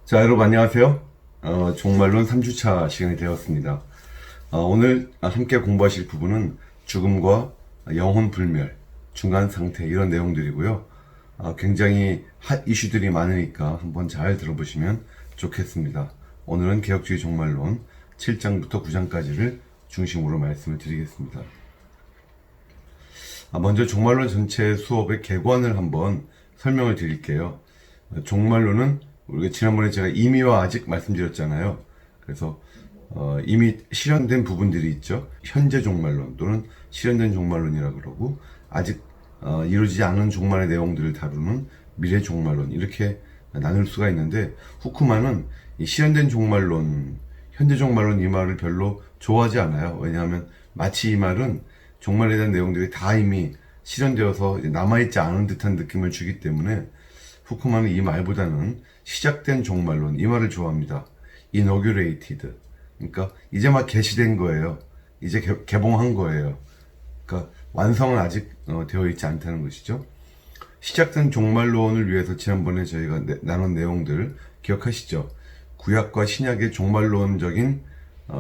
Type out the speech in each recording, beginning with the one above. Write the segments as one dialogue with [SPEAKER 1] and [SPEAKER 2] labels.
[SPEAKER 1] 자, 여러분 안녕하세요. 종말론 3주차 시간이 되었습니다. 오늘 함께 공부하실 부분은 죽음과 영혼 불멸, 중간 상태 이런 내용들이고요. 굉장히 핫 이슈들이 많으니까 한번 잘 들어보시면 좋겠습니다. 오늘은 개혁주의 종말론 7장부터 9장까지를 중심으로 말씀을 드리겠습니다. 먼저 종말론 전체 수업의 개관을 한번 설명을 드릴게요. 종말론은 우리가 지난번에 제가 이미와 아직 말씀드렸잖아요. 그래서 이미 실현된 부분들이 있죠. 현재 종말론 또는 실현된 종말론이라고 그러고, 아직 이루어지지 않은 종말의 내용들을 다루는 미래 종말론, 이렇게 나눌 수가 있는데, 후쿠마는 이 실현된 종말론, 현재 종말론 이 말을 별로 좋아하지 않아요. 왜냐하면 마치 이 말은 종말에 대한 내용들이 다 이미 실현되어서 남아있지 않은 듯한 느낌을 주기 때문에, 후쿠마는 이 말보다는 시작된 종말론, 이 말을 좋아합니다. inaugurated. 그러니까 이제 막 개시된 거예요. 이제 개봉한 거예요. 그러니까 완성은 아직 되어 있지 않다는 것이죠. 시작된 종말론을 위해서 지난번에 저희가 나눈 내용들 기억하시죠? 구약과 신약의 종말론적인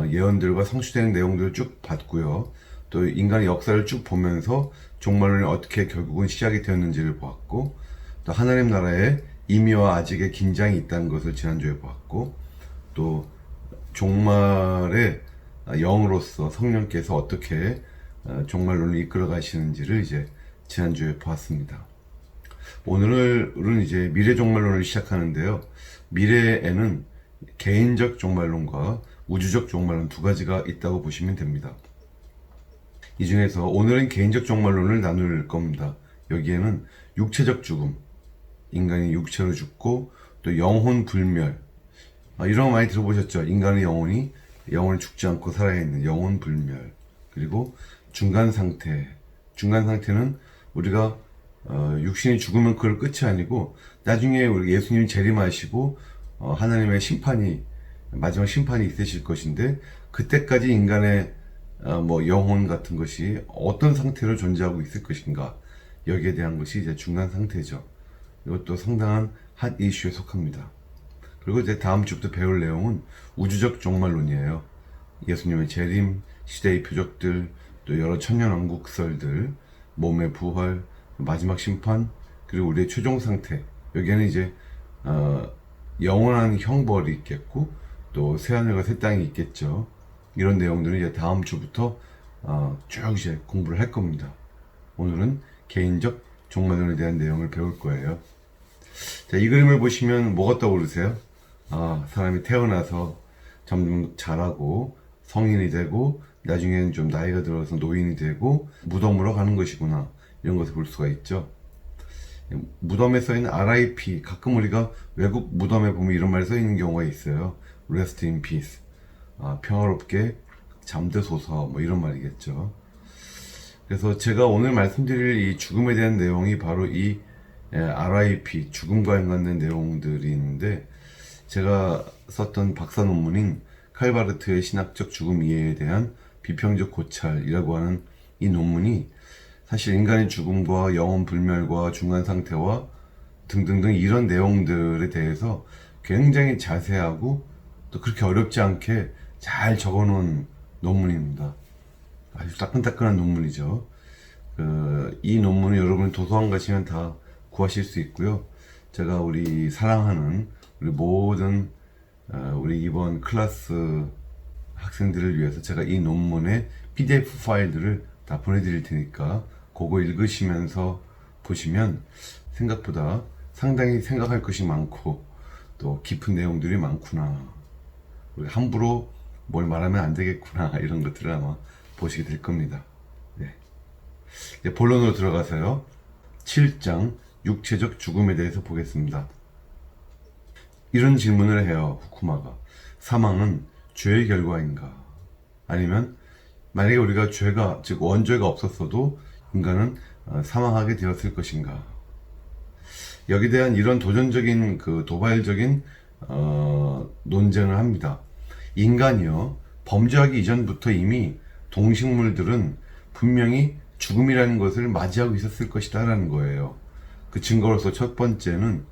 [SPEAKER 1] 예언들과 성취되는 내용들을 쭉 봤고요. 또 인간의 역사를 쭉 보면서 종말론이 어떻게 결국은 시작이 되었는지를 보았고, 또 하나님 나라에 이미와 아직의 긴장이 있다는 것을 지난주에 보았고, 또 종말의 영으로서 성령께서 어떻게 종말론을 이끌어 가시는지를 이제 지난주에 보았습니다. 오늘은 이제 미래 종말론을 시작하는데요. 미래에는 개인적 종말론과 우주적 종말론 두 가지가 있다고 보시면 됩니다. 이 중에서 오늘은 개인적 종말론을 나눌 겁니다. 여기에는 육체적 죽음, 인간이 육체로 죽고, 또 영혼 불멸, 이런 거 많이 들어보셨죠? 인간의 영혼이 죽지 않고 살아있는 영혼 불멸, 그리고 중간 상태. 중간 상태는 우리가 육신이 죽으면 그걸 끝이 아니고, 나중에 우리 예수님이 재림하시고 하나님의 심판이, 마지막 심판이 있으실 것인데, 그때까지 인간의 영혼 같은 것이 어떤 상태로 존재하고 있을 것인가, 여기에 대한 것이 이제 중간 상태죠. 이것도 상당한 핫 이슈에 속합니다. 그리고 이제 다음 주부터 배울 내용은 우주적 종말론이에요. 예수님의 재림, 시대의 표적들, 또 여러 천년왕국설들, 몸의 부활, 마지막 심판, 그리고 우리의 최종 상태. 여기에는 이제 영원한 형벌이 있겠고, 또 새하늘과 새 땅이 있겠죠. 이런 내용들은 이제 다음 주부터 쭉 이제 공부를 할 겁니다. 오늘은 개인적 종말론에 대한 내용을 배울 거예요. 자, 이 그림을 보시면 뭐가 떠오르세요? 사람이 태어나서 점점 자라고 성인이 되고, 나중에는 좀 나이가 들어서 노인이 되고 무덤으로 가는 것이구나, 이런 것을 볼 수가 있죠. 무덤에 써있는 RIP, 가끔 우리가 외국 무덤에 보면 이런 말이 써있는 경우가 있어요. Rest in peace, 평화롭게 잠드소서, 이런 말이겠죠. 그래서 제가 오늘 말씀드릴 이 죽음에 대한 내용이 바로 이 RIP, 죽음과 연관된 내용들이 있는데, 제가 썼던 박사 논문인 칼바르트의 신학적 죽음 이해에 대한 비평적 고찰이라고 하는 이 논문이, 사실 인간의 죽음과 영혼 불멸과 중간 상태와 등등등 이런 내용들에 대해서 굉장히 자세하고 또 그렇게 어렵지 않게 잘 적어놓은 논문입니다. 아주 따끈따끈한 논문이죠. 이 논문은 여러분 도서관 가시면 다 구하실 수 있고요. 제가 우리 사랑하는 우리 모든 우리 이번 클래스 학생들을 위해서 제가 이 논문의 PDF 파일들을 다 보내드릴 테니까 그거 읽으시면서 보시면 생각보다 상당히 생각할 것이 많고 또 깊은 내용들이 많구나, 우리 함부로 뭘 말하면 안 되겠구나, 이런 것들을 아마 보시게 될 겁니다. 네. 이제 본론으로 들어가서요. 7장 육체적 죽음에 대해서 보겠습니다. 이런 질문을 해요, 후쿠마가. 사망은 죄의 결과인가? 아니면 만약에 우리가 죄가, 즉 원죄가 없었어도 인간은 사망하게 되었을 것인가? 여기에 대한 이런 도전적인, 도발적인 논쟁을 합니다. 인간이요, 범죄하기 이전부터 이미 동식물들은 분명히 죽음이라는 것을 맞이하고 있었을 것이다 라는 거예요. 그 증거로서 첫 번째는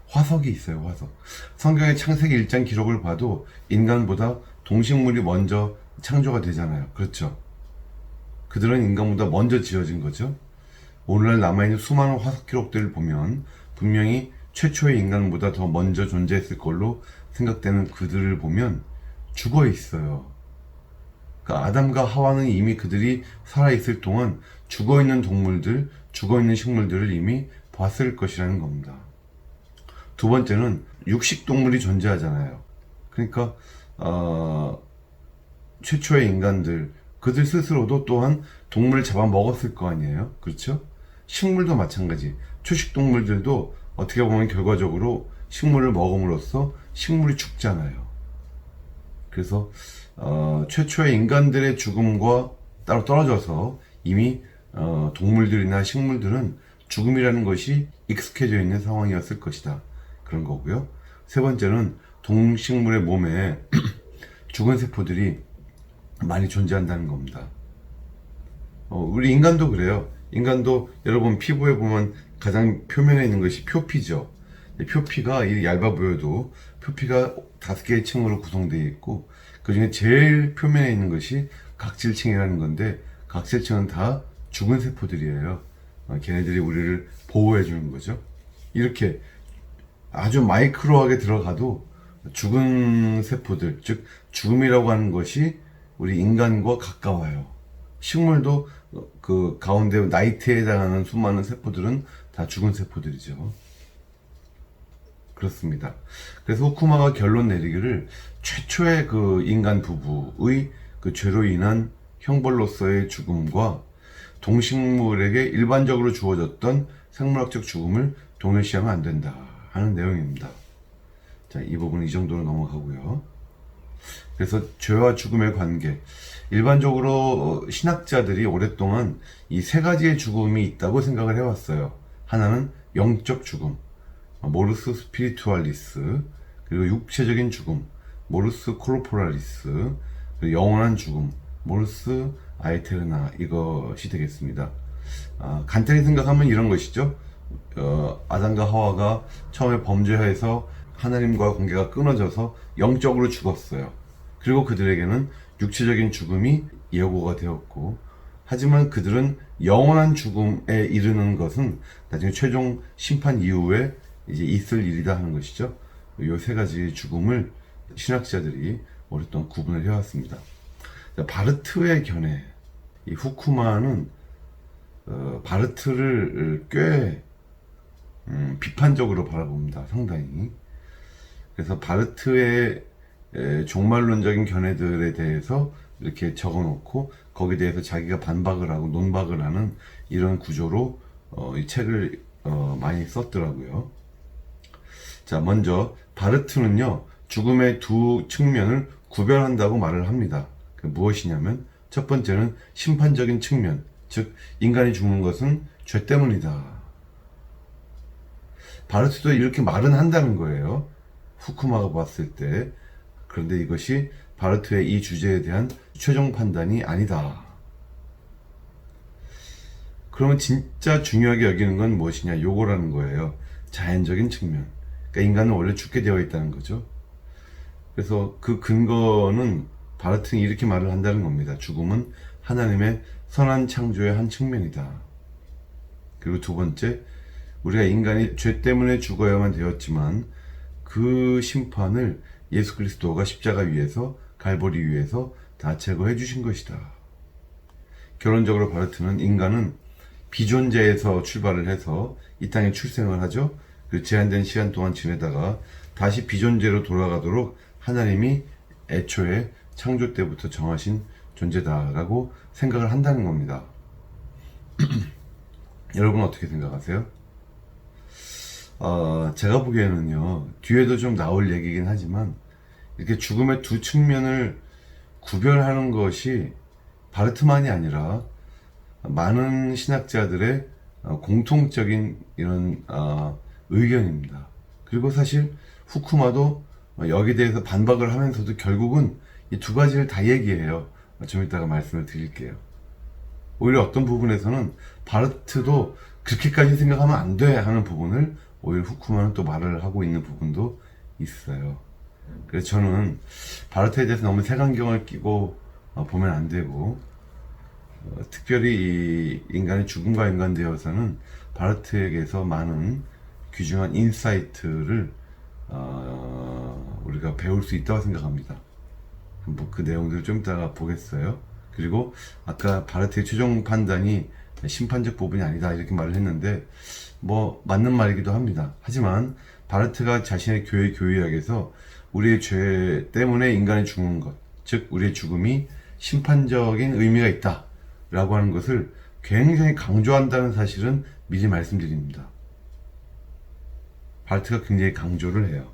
[SPEAKER 1] 화석이 있어요, 화석. 성경의 창세기 1장 기록을 봐도 인간보다 동식물이 먼저 창조가 되잖아요. 그렇죠? 그들은 인간보다 먼저 지어진 거죠. 오늘날 남아있는 수많은 화석 기록들을 보면 분명히 최초의 인간보다 더 먼저 존재했을 걸로 생각되는 그들을 보면 죽어 있어요. 그러니까 아담과 하와는 이미 그들이 살아있을 동안 죽어있는 동물들, 죽어있는 식물들을 이미 봤을 것이라는 겁니다. 두 번째는 육식동물이 존재하잖아요. 그러니까 최초의 인간들, 그들 스스로도 또한 동물을 잡아먹었을 거 아니에요. 그렇죠? 식물도 마찬가지. 초식동물들도 어떻게 보면 결과적으로 식물을 먹음으로써 식물이 죽잖아요. 그래서 최초의 인간들의 죽음과 따로 떨어져서 이미 동물들이나 식물들은 죽음이라는 것이 익숙해져 있는 상황이었을 것이다. 그런 거고요. 세 번째는 동식물의 몸에 죽은 세포들이 많이 존재한다는 겁니다. 우리 인간도 그래요. 인간도 여러분 피부에 보면 가장 표면에 있는 것이 표피죠. 표피가 얇아 보여도 표피가 5개의 층으로 구성되어 있고 그 중에 제일 표면에 있는 것이 각질층이라는 건데 각질층은 다 죽은 세포들이에요. 걔네들이 우리를 보호해 주는 거죠. 이렇게 아주 마이크로하게 들어가도 죽은 세포들, 즉 죽음이라고 하는 것이 우리 인간과 가까워요. 식물도 그 가운데 나이트에 해당하는 수많은 세포들은 다 죽은 세포들이죠. 그렇습니다. 그래서 후쿠마가 결론 내리기를 최초의 그 인간 부부의 그 죄로 인한 형벌로서의 죽음과 동식물에게 일반적으로 주어졌던 생물학적 죽음을 동일시하면 안 된다 하는 내용입니다. 자, 이 부분은 이 정도로 넘어가고요. 그래서 죄와 죽음의 관계. 일반적으로 신학자들이 오랫동안 이 세 가지의 죽음이 있다고 생각을 해왔어요. 하나는 영적 죽음, 모르스 스피리투알리스, 그리고 육체적인 죽음, 모르스 코르포랄리스, 그리고 영원한 죽음, 모르스 아에테르나, 이것이 되겠습니다. 간단히 생각하면 이런 것이죠. 아담과 하와가 처음에 범죄해서 하나님과 관계가 끊어져서 영적으로 죽었어요. 그리고 그들에게는 육체적인 죽음이 예고가 되었고, 하지만 그들은 영원한 죽음에 이르는 것은 나중에 최종 심판 이후에 이제 있을 일이다 하는 것이죠. 이 세 가지 죽음을 신학자들이 오랫동안 구분을 해왔습니다. 바르트의 견해, 이 후쿠마는 바르트를 꽤 비판적으로 바라봅니다. 상당히. 그래서 바르트의 종말론적인 견해들에 대해서 이렇게 적어놓고 거기에 대해서 자기가 반박을 하고 논박을 하는 이런 구조로 이 책을 많이 썼더라고요. 자, 먼저 바르트는요, 죽음의 두 측면을 구별한다고 말을 합니다. 무엇이냐면 첫 번째는 심판적인 측면, 즉 인간이 죽는 것은 죄 때문이다. 바르트도 이렇게 말은 한다는 거예요. 후쿠마가 봤을 때. 그런데 이것이 바르트의 이 주제에 대한 최종 판단이 아니다. 그러면 진짜 중요하게 여기는 건 무엇이냐? 요거라는 거예요. 자연적인 측면. 그러니까 인간은 원래 죽게 되어 있다는 거죠. 그래서 그 근거는 바르트는 이렇게 말을 한다는 겁니다. 죽음은 하나님의 선한 창조의 한 측면이다. 그리고 두 번째, 우리가 인간이 죄 때문에 죽어야만 되었지만 그 심판을 예수 그리스도가 십자가 위에서, 갈보리 위에서 다 제거해 주신 것이다. 결론적으로 바르트는 인간은 비존재에서 출발을 해서 이 땅에 출생을 하죠. 그 제한된 시간 동안 지내다가 다시 비존재로 돌아가도록 하나님이 애초에 창조 때부터 정하신 존재다라고 생각을 한다는 겁니다. 여러분은 어떻게 생각하세요? 제가 보기에는요, 뒤에도 좀 나올 얘기긴 하지만 이렇게 죽음의 두 측면을 구별하는 것이 바르트만이 아니라 많은 신학자들의 공통적인 이런 의견입니다. 그리고 사실 후쿠마도 여기에 대해서 반박을 하면서도 결국은 이 두 가지를 다 얘기해요. 좀 이따가 말씀을 드릴게요. 오히려 어떤 부분에서는 바르트도 그렇게까지 생각하면 안 돼 하는 부분을 오히려 후쿠마는 또 말을 하고 있는 부분도 있어요. 그래서 저는 바르트에 대해서 너무 색안경을 끼고 보면 안 되고, 특별히 이 인간의 죽음과 연관되어서는 바르트에게서 많은 귀중한 인사이트를 우리가 배울 수 있다고 생각합니다. 뭐 그 내용들을 좀 이따가 보겠어요. 그리고 아까 바르트의 최종 판단이 심판적 부분이 아니다 이렇게 말을 했는데 뭐 맞는 말이기도 합니다. 하지만 바르트가 자신의 교회 교의학에서 우리의 죄 때문에 인간이 죽는 것, 즉 우리의 죽음이 심판적인 의미가 있다 라고 하는 것을 굉장히 강조한다는 사실은 미리 말씀드립니다. 바르트가 굉장히 강조를 해요.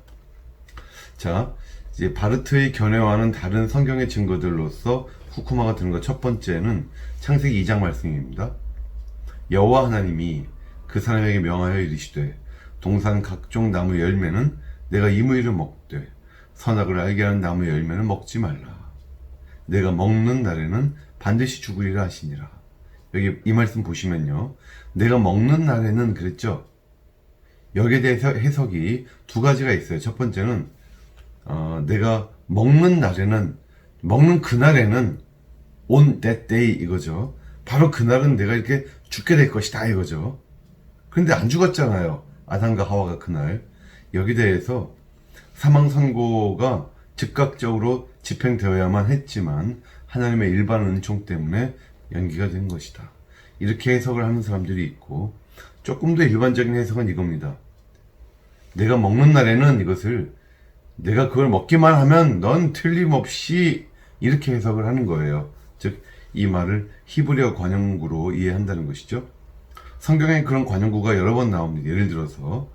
[SPEAKER 1] 자, 이제 바르트의 견해와는 다른 성경의 증거들로서 후쿠마가 드는 것 첫 번째는 창세기 2장 말씀입니다. 여호와 하나님이 그 사람에게 명하여 이르시되 동산 각종 나무 열매는 내가 이무이를 먹되 선악을 알게 하는 나무 열매는 먹지 말라. 내가 먹는 날에는 반드시 죽으리라 하시니라. 여기 이 말씀 보시면요, 내가 먹는 날에는 그랬죠. 여기에 대해서 해석이 두 가지가 있어요. 첫 번째는 내가 먹는 날에는, 먹는 그날에는 on that day 이거죠. 바로 그날은 내가 이렇게 죽게 될 것이다 이거죠. 그런데 안 죽었잖아요. 아담과 하와가 그날. 여기 대해서 사망 선고가 즉각적으로 집행되어야만 했지만 하나님의 일반 은총 때문에 연기가 된 것이다. 이렇게 해석을 하는 사람들이 있고, 조금 더 일반적인 해석은 이겁니다. 내가 먹는 날에는 이것을 내가 그걸 먹기만 하면 넌 틀림없이 이렇게 해석을 하는 거예요. 즉 이 말을 히브리어 관용구로 이해한다는 것이죠. 성경에 그런 관용구가 여러 번 나옵니다. 예를 들어서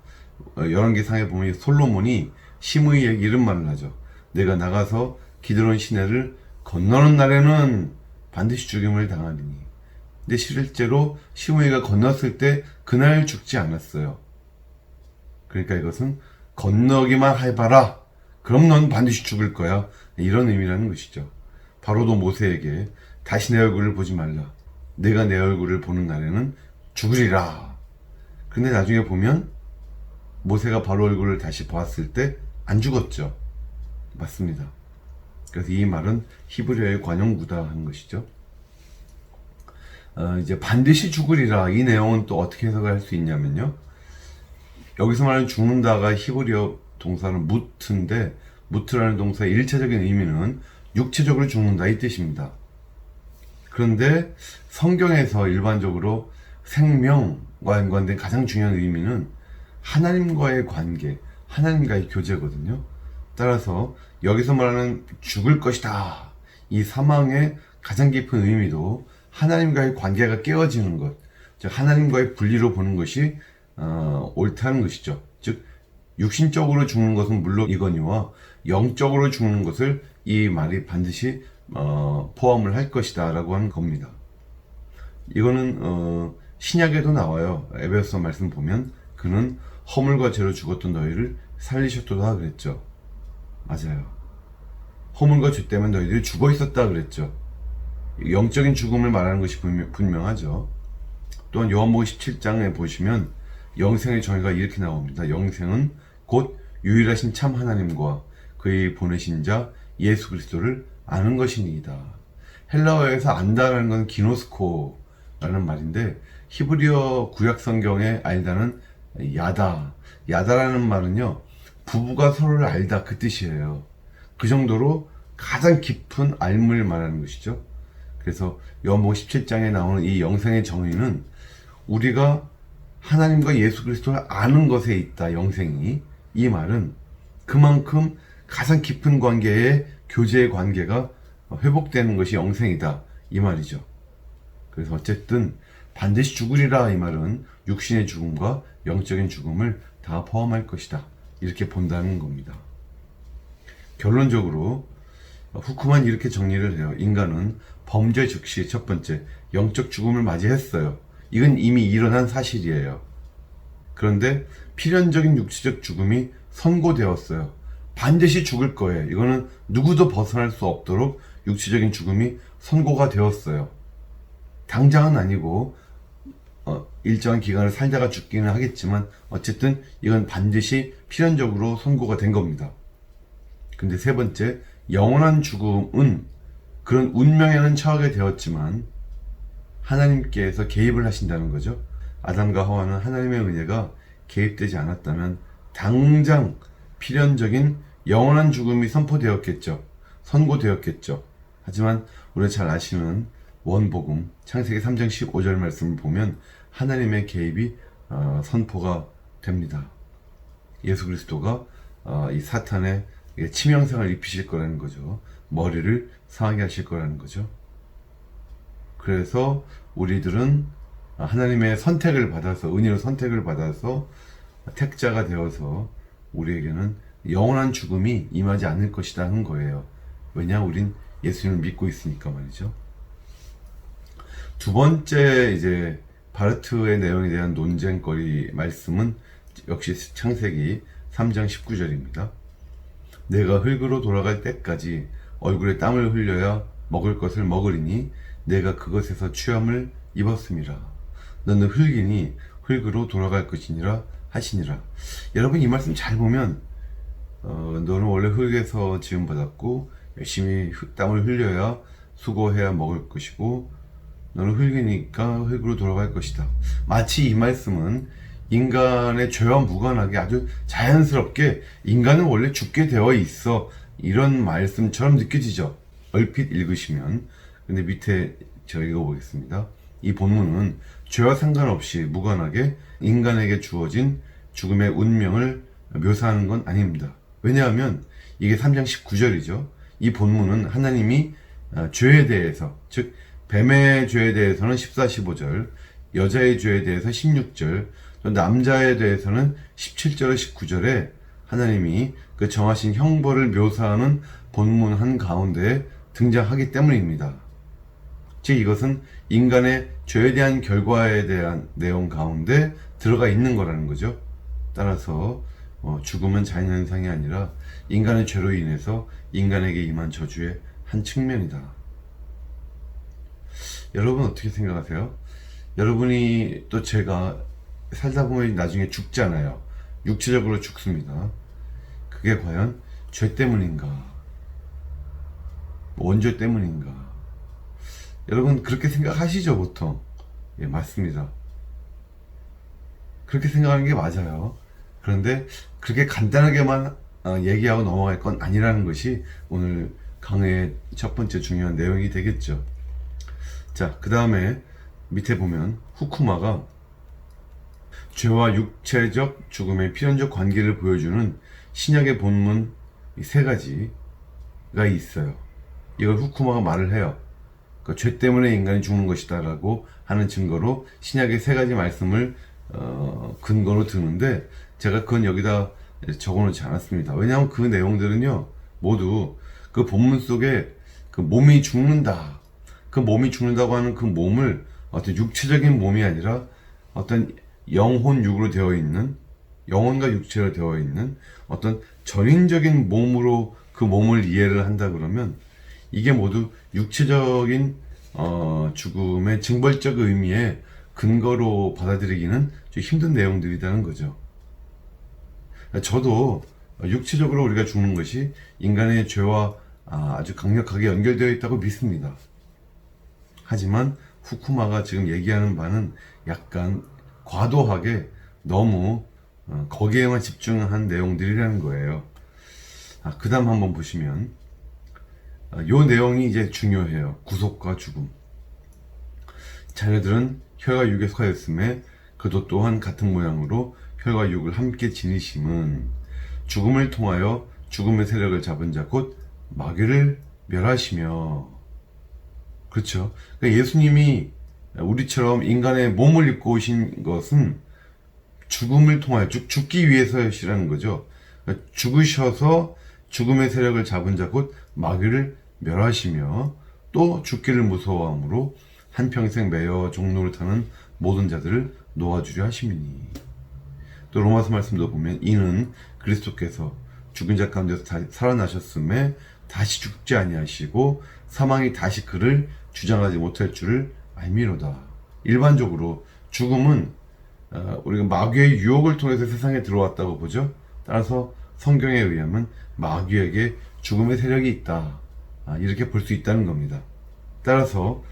[SPEAKER 1] 열왕기상에 보면 솔로몬이 시므이에게 이런 말을 하죠. 내가 나가서 기드론 시내를 건너는 날에는 반드시 죽임을 당하리니. 근데 실제로 시므이가 건넜을 때 그날 죽지 않았어요. 그러니까 이것은 건너기만 해봐라. 그럼 넌 반드시 죽을 거야. 이런 의미라는 것이죠. 바로도 모세에게 다시 내 얼굴을 보지 말라. 내가 내 얼굴을 보는 날에는 죽으리라. 근데 나중에 보면 모세가 바로 얼굴을 다시 보았을 때 안 죽었죠. 맞습니다. 그래서 이 말은 히브리어의 관용구다 하는 것이죠. 이제 반드시 죽으리라. 이 내용은 또 어떻게 해석을 할 수 있냐면요. 여기서 말하는 죽는다가 히브리어 동사는 무트인데, 무트라는 동사의 일차적인 의미는 육체적으로 죽는다 이 뜻입니다. 그런데 성경에서 일반적으로 생명과 연관된 가장 중요한 의미는 하나님과의 관계, 하나님과의 교제거든요. 따라서 여기서 말하는 죽을 것이다, 이 사망의 가장 깊은 의미도 하나님과의 관계가 깨어지는 것, 즉 하나님과의 분리로 보는 것이 옳다는 것이죠. 즉 육신적으로 죽는 것은 물론이거니와 영적으로 죽는 것을 이 말이 반드시 포함을 할 것이다 라고 하는 겁니다. 이거는 신약에도 나와요. 에베소 말씀 보면 그는 허물과 죄로 죽었던 너희를 살리셨도다 그랬죠. 맞아요. 허물과 죄 때문에 너희들이 죽어 있었다 그랬죠. 영적인 죽음을 말하는 것이 분명하죠. 또한 요한복음 17장에 보시면 영생의 정의가 이렇게 나옵니다. 영생은 곧 유일하신 참 하나님과 그의 보내신 자 예수 그리스도를 아는 것이니이다. 헬라어에서 안다라는 건 기노스코라는 말인데, 히브리어 구약 성경에 알다는 야다라는 말은요, 부부가 서로를 알다 그 뜻이에요. 그 정도로 가장 깊은 알물 말하는 것이죠. 그래서 요한복음 17장에 나오는 이 영생의 정의는 우리가 하나님과 예수 그리스도를 아는 것에 있다, 영생이. 이 말은 그만큼 가장 깊은 관계의 교제의 관계가 회복되는 것이 영생이다 이 말이죠. 그래서 어쨌든 반드시 죽으리라 이 말은 육신의 죽음과 영적인 죽음을 다 포함할 것이다 이렇게 본다는 겁니다. 결론적으로 후쿠만 이렇게 정리를 해요. 인간은 범죄 즉시 첫 번째 영적 죽음을 맞이했어요. 이건 이미 일어난 사실이에요. 그런데 필연적인 육체적 죽음이 선고되었어요. 반드시 죽을 거예요. 이거는 누구도 벗어날 수 없도록 육체적인 죽음이 선고가 되었어요. 당장은 아니고 일정한 기간을 살다가 죽기는 하겠지만 어쨌든 이건 반드시 필연적으로 선고가 된 겁니다. 근데 세 번째, 영원한 죽음은 그런 운명에는 처하게 되었지만 하나님께서 개입을 하신다는 거죠. 아담과 하와는 하나님의 은혜가 개입되지 않았다면 당장 필연적인 영원한 죽음이 선포되었겠죠. 선고되었겠죠. 하지만 우리가 잘 아시는 원복음 창세기 3장 15절 말씀을 보면 하나님의 개입이 선포가 됩니다. 예수 그리스도가 이 사탄의 치명상을 입히실 거라는 거죠. 머리를 상하게 하실 거라는 거죠. 그래서 우리들은 하나님의 선택을 받아서, 은혜로 선택을 받아서 택자가 되어서 우리에게는 영원한 죽음이 임하지 않을 것이다 하는 거예요. 왜냐? 우린 예수님을 믿고 있으니까 말이죠. 두 번째 이제 바르트의 내용에 대한 논쟁거리 말씀은 역시 창세기 3장 19절입니다. 내가 흙으로 돌아갈 때까지 얼굴에 땀을 흘려야 먹을 것을 먹으리니 내가 그것에서 취함을 입었음이라. 너는 흙이니 흙으로 돌아갈 것이니라 하시니라. 여러분 이 말씀 잘 보면 너는 원래 흙에서 지음받았고 열심히 땀을 흘려야 수고해야 먹을 것이고 너는 흙이니까 흙으로 돌아갈 것이다. 마치 이 말씀은 인간의 죄와 무관하게 아주 자연스럽게 인간은 원래 죽게 되어 있어 이런 말씀처럼 느껴지죠. 얼핏 읽으시면. 근데 밑에 제가 읽어보겠습니다. 이 본문은 죄와 상관없이 무관하게 인간에게 주어진 죽음의 운명을 묘사하는 건 아닙니다. 왜냐하면 이게 3장 19절이죠. 이 본문은 하나님이 죄에 대해서, 즉 뱀의 죄에 대해서는 14, 15절, 여자의 죄에 대해서 16절, 또 남자에 대해서는 17절, 19절에 하나님이 그 정하신 형벌을 묘사하는 본문 한가운데 등장하기 때문입니다. 즉 이것은 인간의 죄에 대한 결과에 대한 내용 가운데 들어가 있는 거라는 거죠. 따라서 죽음은 자연현상이 아니라 인간의 죄로 인해서 인간에게 임한 저주의 한 측면이다. 여러분 어떻게 생각하세요? 여러분이 또 제가 살다 보면 나중에 죽잖아요. 육체적으로 죽습니다. 그게 과연 죄 때문인가? 원죄 때문인가? 여러분 그렇게 생각하시죠 보통? 예, 맞습니다. 그렇게 생각하는 게 맞아요. 그런데 그렇게 간단하게만 얘기하고 넘어갈 건 아니라는 것이 오늘 강의의 첫 번째 중요한 내용이 되겠죠. 자, 그 다음에 밑에 보면 후쿠마가 죄와 육체적 죽음의 필연적 관계를 보여주는 신약의 본문 세 가지가 있어요. 이걸 후쿠마가 말을 해요. 죄 때문에 인간이 죽는 것이다 라고 하는 증거로 신약의 세 가지 말씀을 근거로 드는데 제가 그건 여기다 적어놓지 않았습니다. 왜냐하면 그 내용들은요 모두 그 본문 속에 그 몸이 죽는다, 그 몸이 죽는다고 하는 그 몸을 어떤 육체적인 몸이 아니라 어떤 영혼 육으로 되어 있는, 영혼과 육체로 되어 있는 어떤 전인적인 몸으로 그 몸을 이해를 한다 그러면 이게 모두 육체적인 죽음의 징벌적 의미의 근거로 받아들이기는 좀 힘든 내용들이라는 거죠. 저도 육체적으로 우리가 죽는 것이 인간의 죄와 아주 강력하게 연결되어 있다고 믿습니다. 하지만 후쿠마가 지금 얘기하는 바는 약간 과도하게 너무 거기에만 집중한 내용들이라는 거예요. 그 다음 한번 보시면 요 내용이 이제 중요해요. 구속과 죽음. 자녀들은 혈과 육에 속하였음에 그도 또한 같은 모양으로 혈과 육을 함께 지니심은 죽음을 통하여 죽음의 세력을 잡은 자 곧 마귀를 멸하시며. 그렇죠. 그러니까 예수님이 우리처럼 인간의 몸을 입고 오신 것은 죽음을 통하여 죽기 위해서시라는 거죠. 그러니까 죽으셔서 죽음의 세력을 잡은 자 곧 마귀를 멸하시며 또 죽기를 무서워함으로 한평생 매여 종로를 타는 모든 자들을 놓아주려 하심이니. 또 로마서 말씀도 보면 이는 그리스도께서 죽은 자 가운데서 살아나셨음에 다시 죽지 아니하시고 사망이 다시 그를 주장하지 못할 줄을 알미로다. 일반적으로 죽음은 우리가 마귀의 유혹을 통해서 세상에 들어왔다고 보죠. 따라서 성경에 의하면 마귀에게 죽음의 세력이 있다. 이렇게 볼 수 있다는 겁니다. 따라서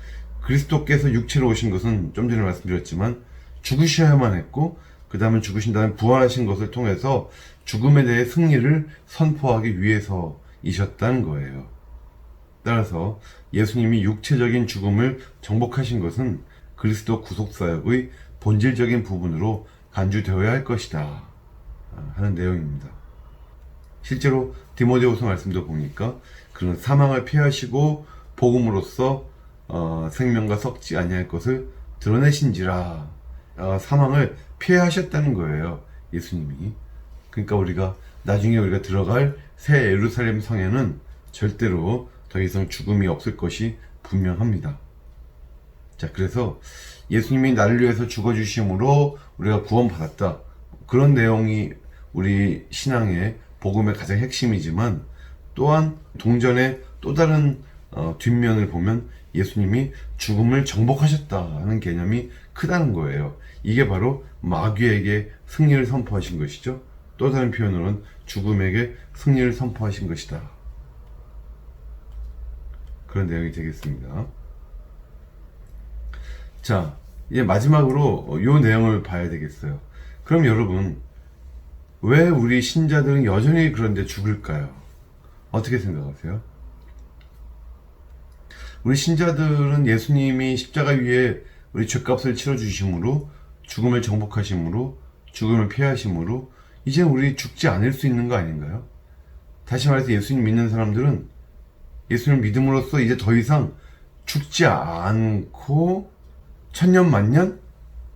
[SPEAKER 1] 그리스도께서 육체로 오신 것은 좀 전에 말씀드렸지만 죽으셔야만 했고, 그 다음에 죽으신 다음에 부활하신 것을 통해서 죽음에 대해 승리를 선포하기 위해서이셨다는 거예요. 따라서 예수님이 육체적인 죽음을 정복하신 것은 그리스도 구속사역의 본질적인 부분으로 간주되어야 할 것이다 하는 내용입니다. 실제로 디모데후서 말씀도 보니까 그런 사망을 피하시고 복음으로써 생명과 썩지 아니할 것을 드러내신지라, 사망을 피하셨다는 거예요, 예수님이. 그러니까 나중에 우리가 들어갈 새 예루살렘 성에는 절대로 더 이상 죽음이 없을 것이 분명합니다. 자, 그래서 예수님이 나를 위해서 죽어주심으로 우리가 구원받았다, 그런 내용이 우리 신앙의 복음의 가장 핵심이지만, 또한 동전의 또 다른 뒷면을 보면 예수님이 죽음을 정복하셨다는 개념이 크다는 거예요. 이게 바로 마귀에게 승리를 선포하신 것이죠. 또 다른 표현으로는 죽음에게 승리를 선포하신 것이다, 그런 내용이 되겠습니다. 자, 이제 마지막으로 이 내용을 봐야 되겠어요. 그럼 여러분, 왜 우리 신자들은 여전히 그런데 죽을까요? 어떻게 생각하세요? 우리 신자들은 예수님이 십자가 위에 우리 죄값을 치러주심으로, 죽음을 정복하심으로, 죽음을 피하심으로 이제 우리 죽지 않을 수 있는 거 아닌가요? 다시 말해서 예수님 믿는 사람들은 예수님을 믿음으로써 이제 더 이상 죽지 않고 천년 만년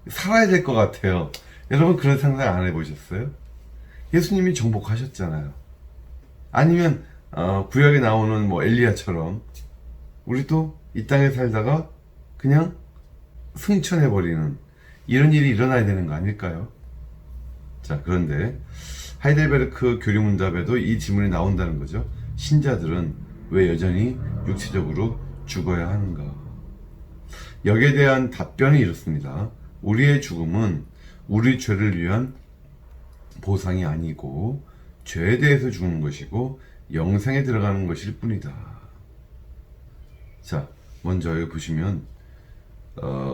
[SPEAKER 1] 살아야 될 것 같아요. 여러분, 그런 상상 안 해보셨어요? 예수님이 정복하셨잖아요. 아니면 구약에 나오는 엘리야처럼 우리도 이 땅에 살다가 그냥 승천해버리는 이런 일이 일어나야 되는 거 아닐까요? 자, 그런데 하이델베르크 교리문답에도 이 질문이 나온다는 거죠. 신자들은 왜 여전히 육체적으로 죽어야 하는가? 여기에 대한 답변이 이렇습니다. 우리의 죽음은 우리 죄를 위한 보상이 아니고 죄에 대해서 죽는 것이고 영생에 들어가는 것일 뿐이다. 자, 먼저 여기 보시면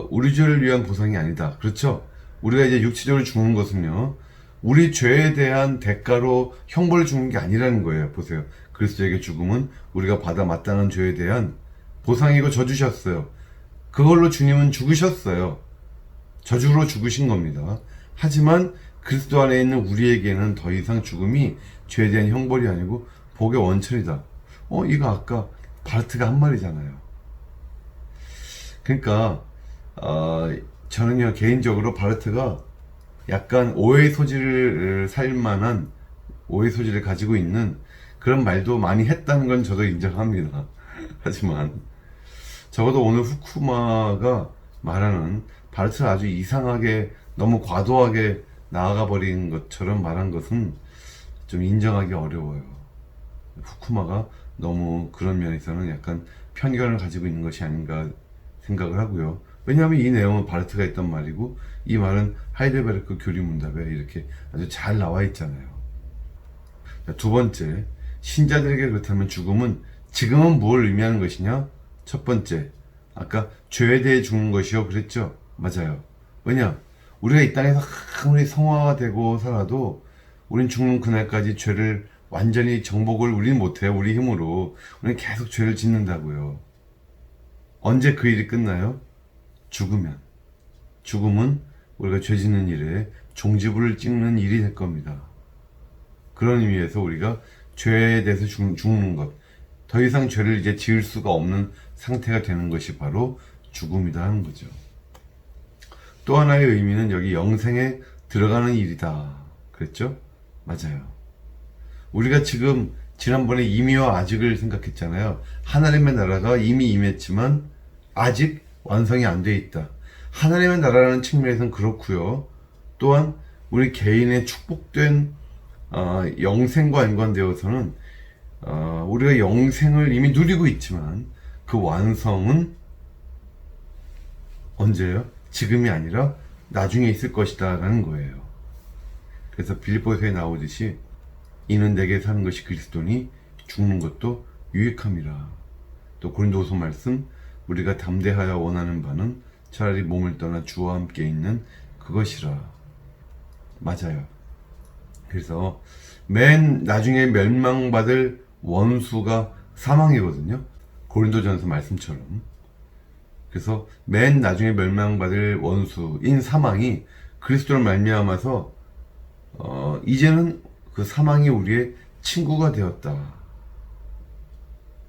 [SPEAKER 1] 우리 죄를 위한 보상이 아니다. 그렇죠? 우리가 이제 육체적으로 죽는 것은요, 우리 죄에 대한 대가로 형벌을 주는 게 아니라는 거예요. 보세요. 그리스도에게 죽음은 우리가 받아 마땅한 죄에 대한 보상이고 져주셨어요. 그걸로 주님은 죽으셨어요. 저주로 죽으신 겁니다. 하지만 그리스도 안에 있는 우리에게는 더 이상 죽음이 죄에 대한 형벌이 아니고 복의 원천이다. 이거 아까 바르트가 한 말이잖아요. 그러니까 저는요, 개인적으로 바르트가 약간 오해의 소지를 살 만한 오해의 소지를 가지고 있는 그런 말도 많이 했다는 건 저도 인정합니다. 하지만 적어도 오늘 후쿠마가 말하는 바르트를 아주 이상하게 너무 과도하게 나아가 버린 것처럼 말한 것은 좀 인정하기 어려워요. 후쿠마가 너무 그런 면에서는 약간 편견을 가지고 있는 것이 아닌가 생각을 하고요. 왜냐하면 이 내용은 바르트가 했던 말이고 이 말은 하이델베르크 교리문답에 이렇게 아주 잘 나와 있잖아요. 두 번째, 신자들에게 그렇다면 죽음은 지금은 뭘 의미하는 것이냐? 첫 번째, 아까 죄에 대해 죽는 것이요, 그랬죠? 맞아요. 왜냐? 우리가 이 땅에서 아무리 성화가 되고 살아도 우린 죽는 그날까지 죄를 완전히 정복을 우리는 못해요. 우리 힘으로. 우리는 계속 죄를 짓는다고요. 언제 그 일이 끝나요? 죽으면. 죽음은 우리가 죄 짓는 일에 종지부를 찍는 일이 될 겁니다. 그런 의미에서 우리가 죄에 대해서 죽는 것, 더 이상 죄를 이제 지을 수가 없는 상태가 되는 것이 바로 죽음이다 하는 거죠. 또 하나의 의미는 여기 영생에 들어가는 일이다 그랬죠? 맞아요. 우리가 지금 지난번에 임의와 아직을 생각했잖아요. 하나님의 나라가 이미 임했지만 아직 완성이 안 돼 있다. 하나님의 나라라는 측면에서는 그렇고요. 또한 우리 개인의 축복된 영생과 연관되어서는 우리가 영생을 이미 누리고 있지만 그 완성은 언제예요? 지금이 아니라 나중에 있을 것이다 라는 거예요. 그래서 빌립보서에 나오듯이 이는 내게 사는 것이 그리스도니 죽는 것도 유익함이라. 또 고린도후서 말씀 우리가 담대하여 원하는 바는 차라리 몸을 떠나 주와 함께 있는 그것이라. 맞아요. 그래서 맨 나중에 멸망받을 원수가 사망이거든요. 고린도전서 말씀처럼. 그래서 맨 나중에 멸망받을 원수인 사망이 그리스도를 말미암아서 이제는 그 사망이 우리의 친구가 되었다.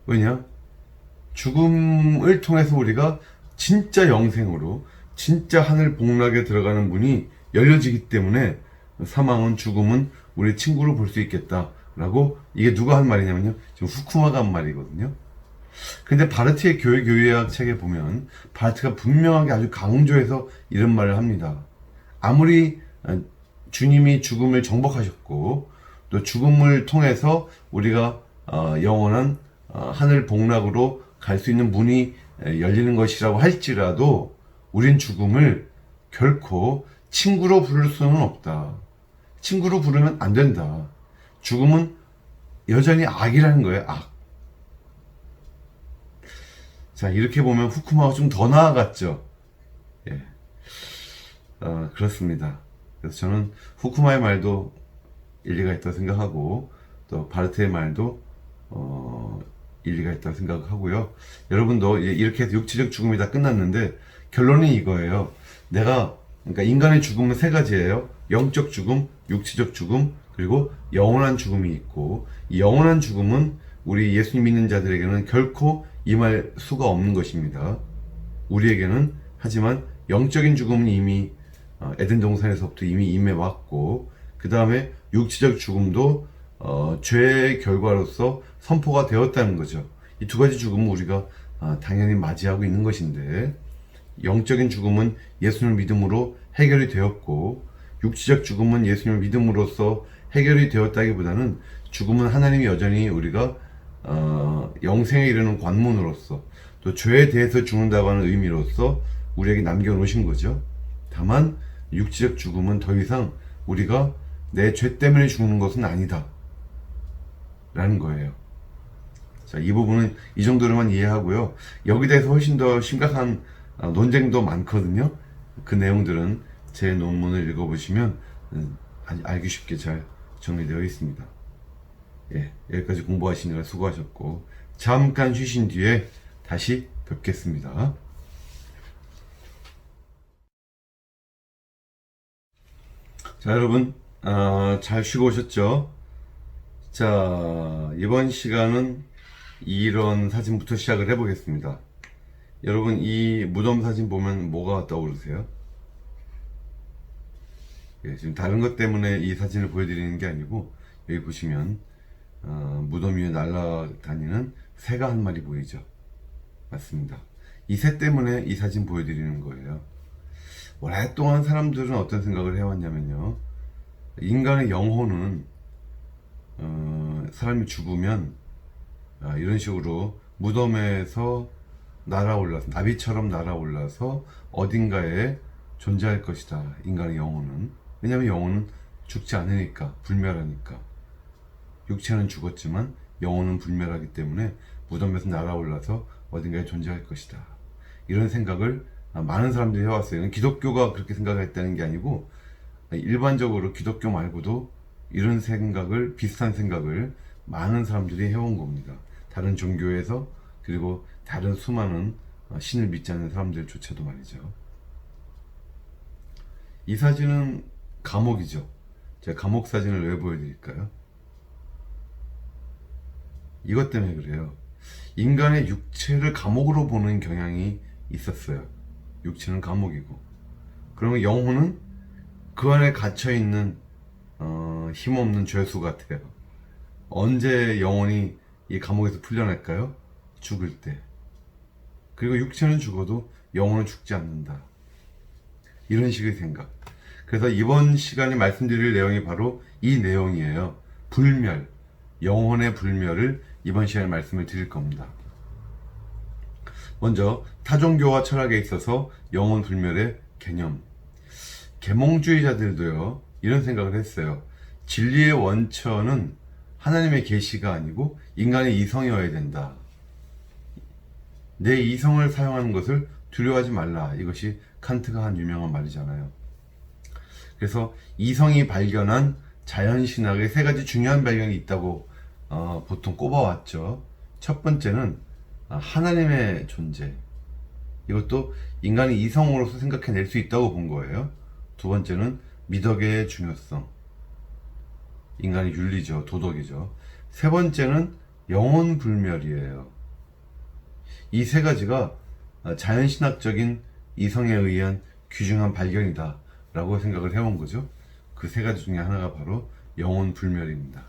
[SPEAKER 1] 왜냐? 죽음을 통해서 우리가 진짜 영생으로 진짜 하늘 복락에 들어가는 문이 열려지기 때문에 사망은 죽음은 우리의 친구로 볼 수 있겠다라고, 이게 누가 한 말이냐면요, 지금 후쿠마가 한 말이거든요. 근데 바르트의 교회학 책에 보면 바르트가 분명하게 아주 강조해서 이런 말을 합니다. 아무리 주님이 죽음을 정복하셨고 또 죽음을 통해서 우리가 영원한 하늘 복락으로 갈 수 있는 문이 열리는 것이라고 할지라도 우린 죽음을 결코 친구로 부를 수는 없다. 친구로 부르면 안 된다. 죽음은 여전히 악이라는 거예요. 악. 자, 이렇게 보면 후쿠마가 좀 더 나아갔죠. 예. 그렇습니다. 그래서 저는 후쿠마의 말도 일리가 있다고 생각하고 또 바르트의 말도 일리가 있다고 생각하고요. 여러분도 이렇게 해서 육체적 죽음이 다 끝났는데 결론이 이거예요. 그러니까 인간의 죽음은 세 가지예요. 영적 죽음, 육체적 죽음, 그리고 영원한 죽음이 있고, 이 영원한 죽음은 우리 예수님 믿는 자들에게는 결코 임할 수가 없는 것입니다. 우리에게는. 하지만 영적인 죽음은 이미 에덴 동산에서부터 이미 임해왔고, 그 다음에 육체적 죽음도 죄의 결과로서 선포가 되었다는 거죠. 이 두 가지 죽음은 우리가 당연히 맞이하고 있는 것인데, 영적인 죽음은 예수님을 믿음으로 해결이 되었고, 육체적 죽음은 예수님을 믿음으로써 해결이 되었다기보다는 죽음은 하나님이 여전히 우리가 영생에 이르는 관문으로서, 또 죄에 대해서 죽는다고 하는 의미로서 우리에게 남겨놓으신 거죠. 다만 육체적 죽음은 더 이상 우리가 내 죄 때문에 죽는 것은 아니다 라는 거예요. 자, 이 부분은 이 정도로만 이해하고요. 여기 대해서 훨씬 더 심각한 논쟁도 많거든요. 그 내용들은 제 논문을 읽어보시면 알기 쉽게 잘 정리되어 있습니다. 예, 여기까지 공부하시느라 수고하셨고, 잠깐 쉬신 뒤에 다시 뵙겠습니다. 자, 여러분 잘 쉬고 오셨죠? 자, 이번 시간은 이런 사진부터 시작을 해보겠습니다. 여러분, 이 무덤 사진 보면 뭐가 떠오르세요? 예, 지금 다른 것 때문에 이 사진을 보여드리는 게 아니고, 여기 보시면 무덤 위에 날아다니는 새가 한 마리 보이죠? 맞습니다. 이 새 때문에 이 사진 보여드리는 거예요. 오랫동안 사람들은 어떤 생각을 해왔냐면요, 인간의 영혼은 사람이 죽으면 이런 식으로 무덤에서 날아올라서, 나비처럼 날아올라서 어딘가에 존재할 것이다, 인간의 영혼은. 왜냐하면 영혼은 죽지 않으니까, 불멸하니까. 육체는 죽었지만 영혼은 불멸하기 때문에 무덤에서 날아올라서 어딘가에 존재할 것이다, 이런 생각을 많은 사람들이 해왔어요. 기독교가 그렇게 생각했다는 게 아니고, 일반적으로 기독교 말고도 이런 생각을, 비슷한 생각을 많은 사람들이 해온 겁니다. 다른 종교에서, 그리고 다른 수많은 신을 믿지 않는 사람들조차도 말이죠. 이 사진은 감옥이죠. 제가 감옥 사진을 왜 보여드릴까요? 이것 때문에 그래요. 인간의 육체를 감옥으로 보는 경향이 있었어요. 육체는 감옥이고, 그러면 영혼은 그 안에 갇혀있는 힘없는 죄수 같아요. 언제 영혼이 이 감옥에서 풀려날까요? 죽을 때. 그리고 육체는 죽어도 영혼은 죽지 않는다, 이런 식의 생각. 그래서 이번 시간에 말씀드릴 내용이 바로 이 내용이에요. 불멸, 영혼의 불멸을 이번 시간에 말씀을 드릴 겁니다. 먼저 타종교와 철학에 있어서 영혼 불멸의 개념. 계몽주의자들도요, 이런 생각을 했어요. 진리의 원천은 하나님의 계시가 아니고 인간의 이성이어야 된다. 내 이성을 사용하는 것을 두려워하지 말라. 이것이 칸트가 한 유명한 말이잖아요. 그래서 이성이 발견한 자연신학의 세 가지 중요한 발견이 있다고 보통 꼽아왔죠. 첫 번째는 하나님의 존재. 이것도 인간이 이성으로서 생각해낼 수 있다고 본 거예요. 두 번째는 미덕의 중요성. 인간의 윤리죠. 도덕이죠. 세 번째는 영혼불멸이에요. 이 세 가지가 자연신학적인 이성에 의한 귀중한 발견이다 라고 생각을 해온 거죠. 그 세 가지 중에 하나가 바로 영혼불멸입니다.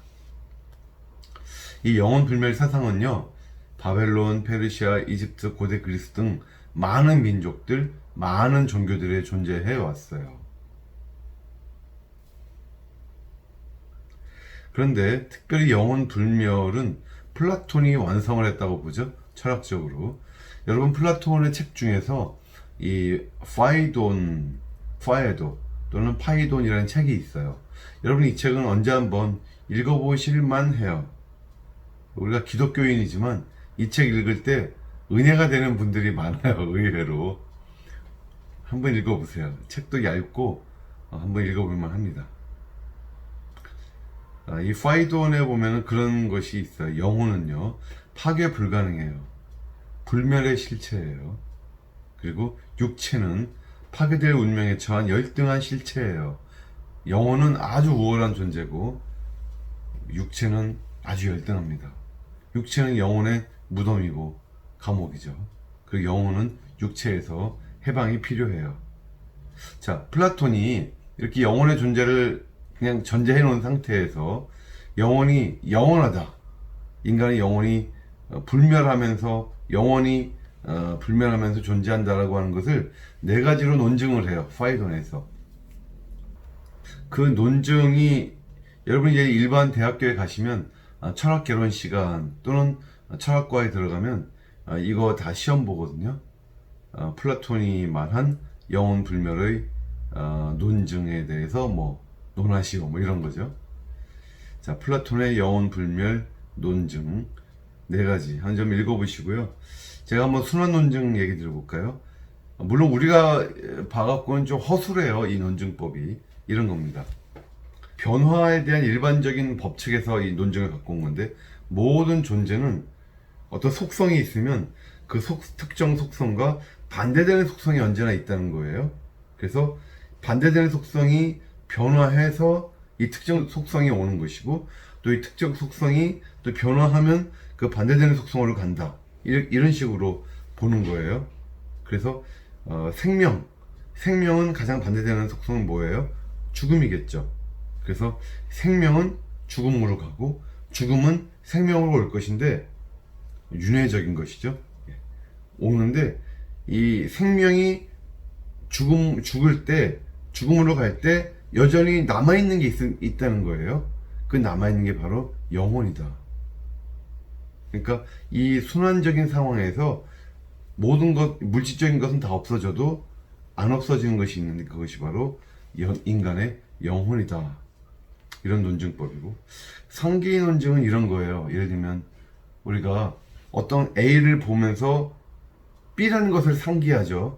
[SPEAKER 1] 이 영혼불멸 사상은요, 바벨론, 페르시아, 이집트, 고대 그리스 등 많은 민족들, 많은 종교들에 존재해 왔어요. 그런데 특별히 영혼불멸은 플라톤이 완성을 했다고 보죠. 철학적으로. 여러분, 플라톤의 책 중에서 이 파에도 또는 파이돈이라는 책이 있어요. 여러분, 이 책은 언제 한번 읽어보실만 해요. 우리가 기독교인이지만 이 책 읽을 때 은혜가 되는 분들이 많아요. 의외로. 한번 읽어보세요. 책도 얇고 한번 읽어볼만 합니다. 이 파이돈에 보면 그런 것이 있어요. 영혼은요, 파괴 불가능해요. 불멸의 실체예요. 그리고 육체는 파괴될 운명에 처한 열등한 실체예요. 영혼은 아주 우월한 존재고 육체는 아주 열등합니다. 육체는 영혼의 무덤이고 감옥이죠. 그리고 영혼은 육체에서 해방이 필요해요. 자, 플라톤이 이렇게 영혼의 존재를 그냥 전제해 놓은 상태에서 영혼이 영원하다. 인간의 영혼이 불멸하면서 영원히 불멸하면서 존재한다라고 하는 것을 네 가지로 논증을 해요. 파이돈에서. 그 논증이 여러분 이제 일반 대학교에 가시면 철학 개론 시간 또는 철학과에 들어가면 이거 다 시험 보거든요. 플라톤이 말한 영혼 불멸의 논증에 대해서 뭐 논하시오 뭐 이런 거죠. 자, 플라톤의 영혼 불멸 논증 네 가지 한 점 읽어보시고요. 제가 한번 순환 논증 얘기 들어볼까요? 물론 우리가 봐갖고는 좀 허술해요. 이 논증법이 이런 겁니다. 변화에 대한 일반적인 법칙에서 이 논증을 갖고 온 건데, 모든 존재는 어떤 속성이 있으면 그 특정 속성과 반대되는 속성이 언제나 있다는 거예요. 그래서 반대되는 속성이 변화해서 이 특정 속성이 오는 것이고, 또 이 특정 속성이 또 변화하면 그 반대되는 속성으로 간다. 이런 식으로 보는 거예요. 그래서 생명은 가장 반대되는 속성은 뭐예요? 죽음이겠죠. 그래서 생명은 죽음으로 가고 죽음은 생명으로 올 것인데, 윤회적인 것이죠. 오는데 이 생명이 죽을 때, 죽음으로 갈 때 여전히 남아있는 게 있다는 거예요. 그 남아있는 게 바로 영혼이다. 그러니까 이 순환적인 상황에서 모든 것, 물질적인 것은 다 없어져도 안 없어지는 것이 있는데, 그것이 바로 인간의 영혼이다. 이런 논증법이고, 상기 논증은 이런 거예요. 예를 들면 우리가 어떤 A를 보면서 B라는 것을 상기하죠.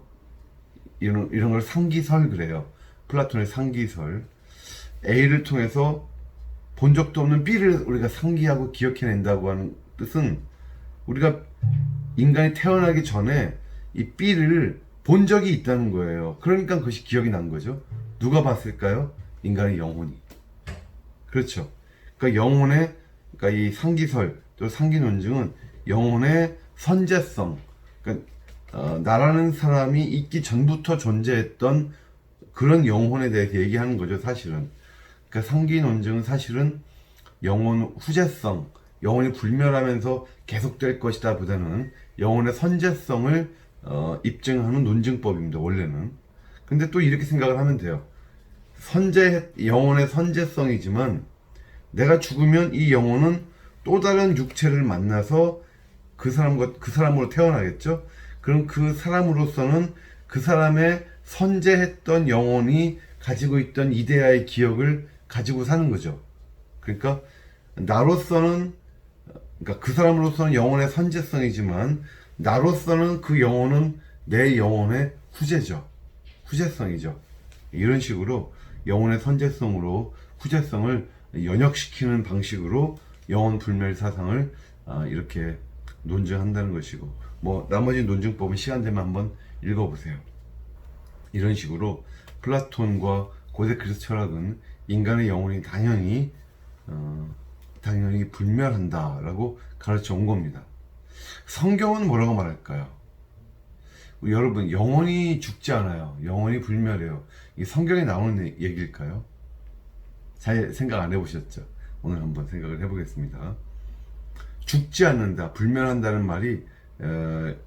[SPEAKER 1] 이런 걸 상기설 그래요. 플라톤의 상기설. A를 통해서 본 적도 없는 B를 우리가 상기하고 기억해낸다고 하는 뜻은, 우리가 인간이 태어나기 전에 이 B를 본 적이 있다는 거예요. 그러니까 그것이 기억이 난 거죠. 누가 봤을까요? 인간의 영혼이. 그렇죠. 그러니까 그러니까 이 상기설 또 상기 논증은 영혼의 선재성, 그러니까 나라는 사람이 있기 전부터 존재했던 그런 영혼에 대해서 얘기하는 거죠, 사실은. 그러니까 상기 논증은 사실은 영혼 후재성, 영혼이 불멸하면서 계속될 것이다 보다는 영혼의 선재성을 입증하는 논증법입니다, 원래는. 근데 또 이렇게 생각을 하면 돼요. 영혼의 선재성이지만 내가 죽으면 이 영혼은 또 다른 육체를 만나서 그 사람으로 태어나겠죠. 그럼 그 사람으로서는 그 사람의 선재했던 영혼이 가지고 있던 이데아의 기억을 가지고 사는 거죠. 그러니까 나로서는, 그러니까 그 사람으로서는 영혼의 선재성이지만 나로서는 그 영혼은 내 영혼의 후재죠. 후재성이죠. 이런 식으로 영혼의 선재성으로 후재성을 연역시키는 방식으로 영혼 불멸 사상을 이렇게 논증한다는 것이고, 뭐 나머지 논증법은 시간 되면 한번 읽어보세요. 이런 식으로 플라톤과 고대 그리스 철학은 인간의 영혼이 당연히 불멸한다라고 가르쳐 온 겁니다. 성경은 뭐라고 말할까요? 여러분, 영혼이 죽지 않아요. 영혼이 불멸해요. 이 성경에 나오는 얘기일까요? 잘 생각 안 해보셨죠? 오늘 한번 생각을 해보겠습니다. 죽지 않는다, 불멸한다는 말이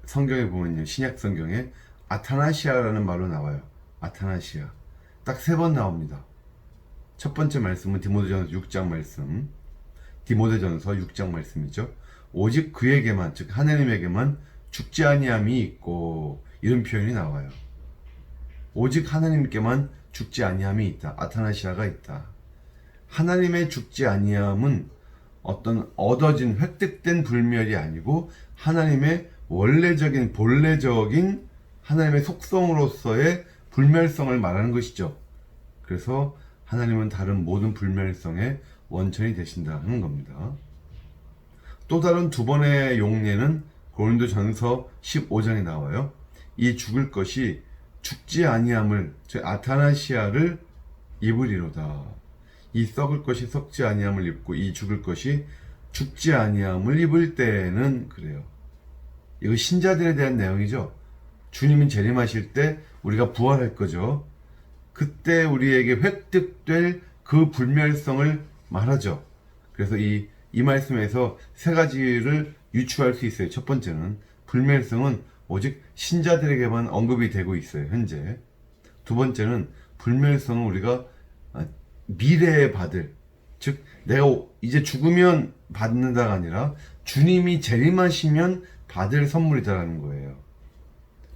[SPEAKER 1] 성경에 보면요, 신약 성경에 아타나시아라는 말로 나와요. 아타나시아. 딱 3번 나옵니다. 첫 번째 말씀은 디모데전서 6장 말씀, 디모데전서 6장 말씀이죠. 오직 그에게만, 즉 하나님에게만 죽지 아니함이 있고, 이런 표현이 나와요. 오직 하나님께만 죽지 아니함이 있다. 아타나시아가 있다. 하나님의 죽지 아니함은 어떤 얻어진, 획득된 불멸이 아니고 하나님의 원래적인, 본래적인 하나님의 속성으로서의 불멸성을 말하는 것이죠. 그래서 하나님은 다른 모든 불멸성의 원천이 되신다는 겁니다. 또 다른 두 번의 용례는 고린도전서 15장에 나와요. 이 죽을 것이 죽지 아니함을, 즉 아타나시아를 입으리로다. 이 썩을 것이 썩지 아니함을 입고 이 죽을 것이 죽지 아니함을 입을 때는, 그래요. 이거 신자들에 대한 내용이죠. 주님이 재림하실 때 우리가 부활할 거죠. 그때 우리에게 획득될 그 불멸성을 말하죠. 그래서 이 말씀에서 3가지를 유추할 수 있어요. 첫 번째는 불멸성은 오직 신자들에게만 언급이 되고 있어요, 현재. 두 번째는 불멸성은 우리가 미래에 받을, 즉 내가 이제 죽으면 받는다가 아니라 주님이 재림하시면 받을 선물이다라는 거예요.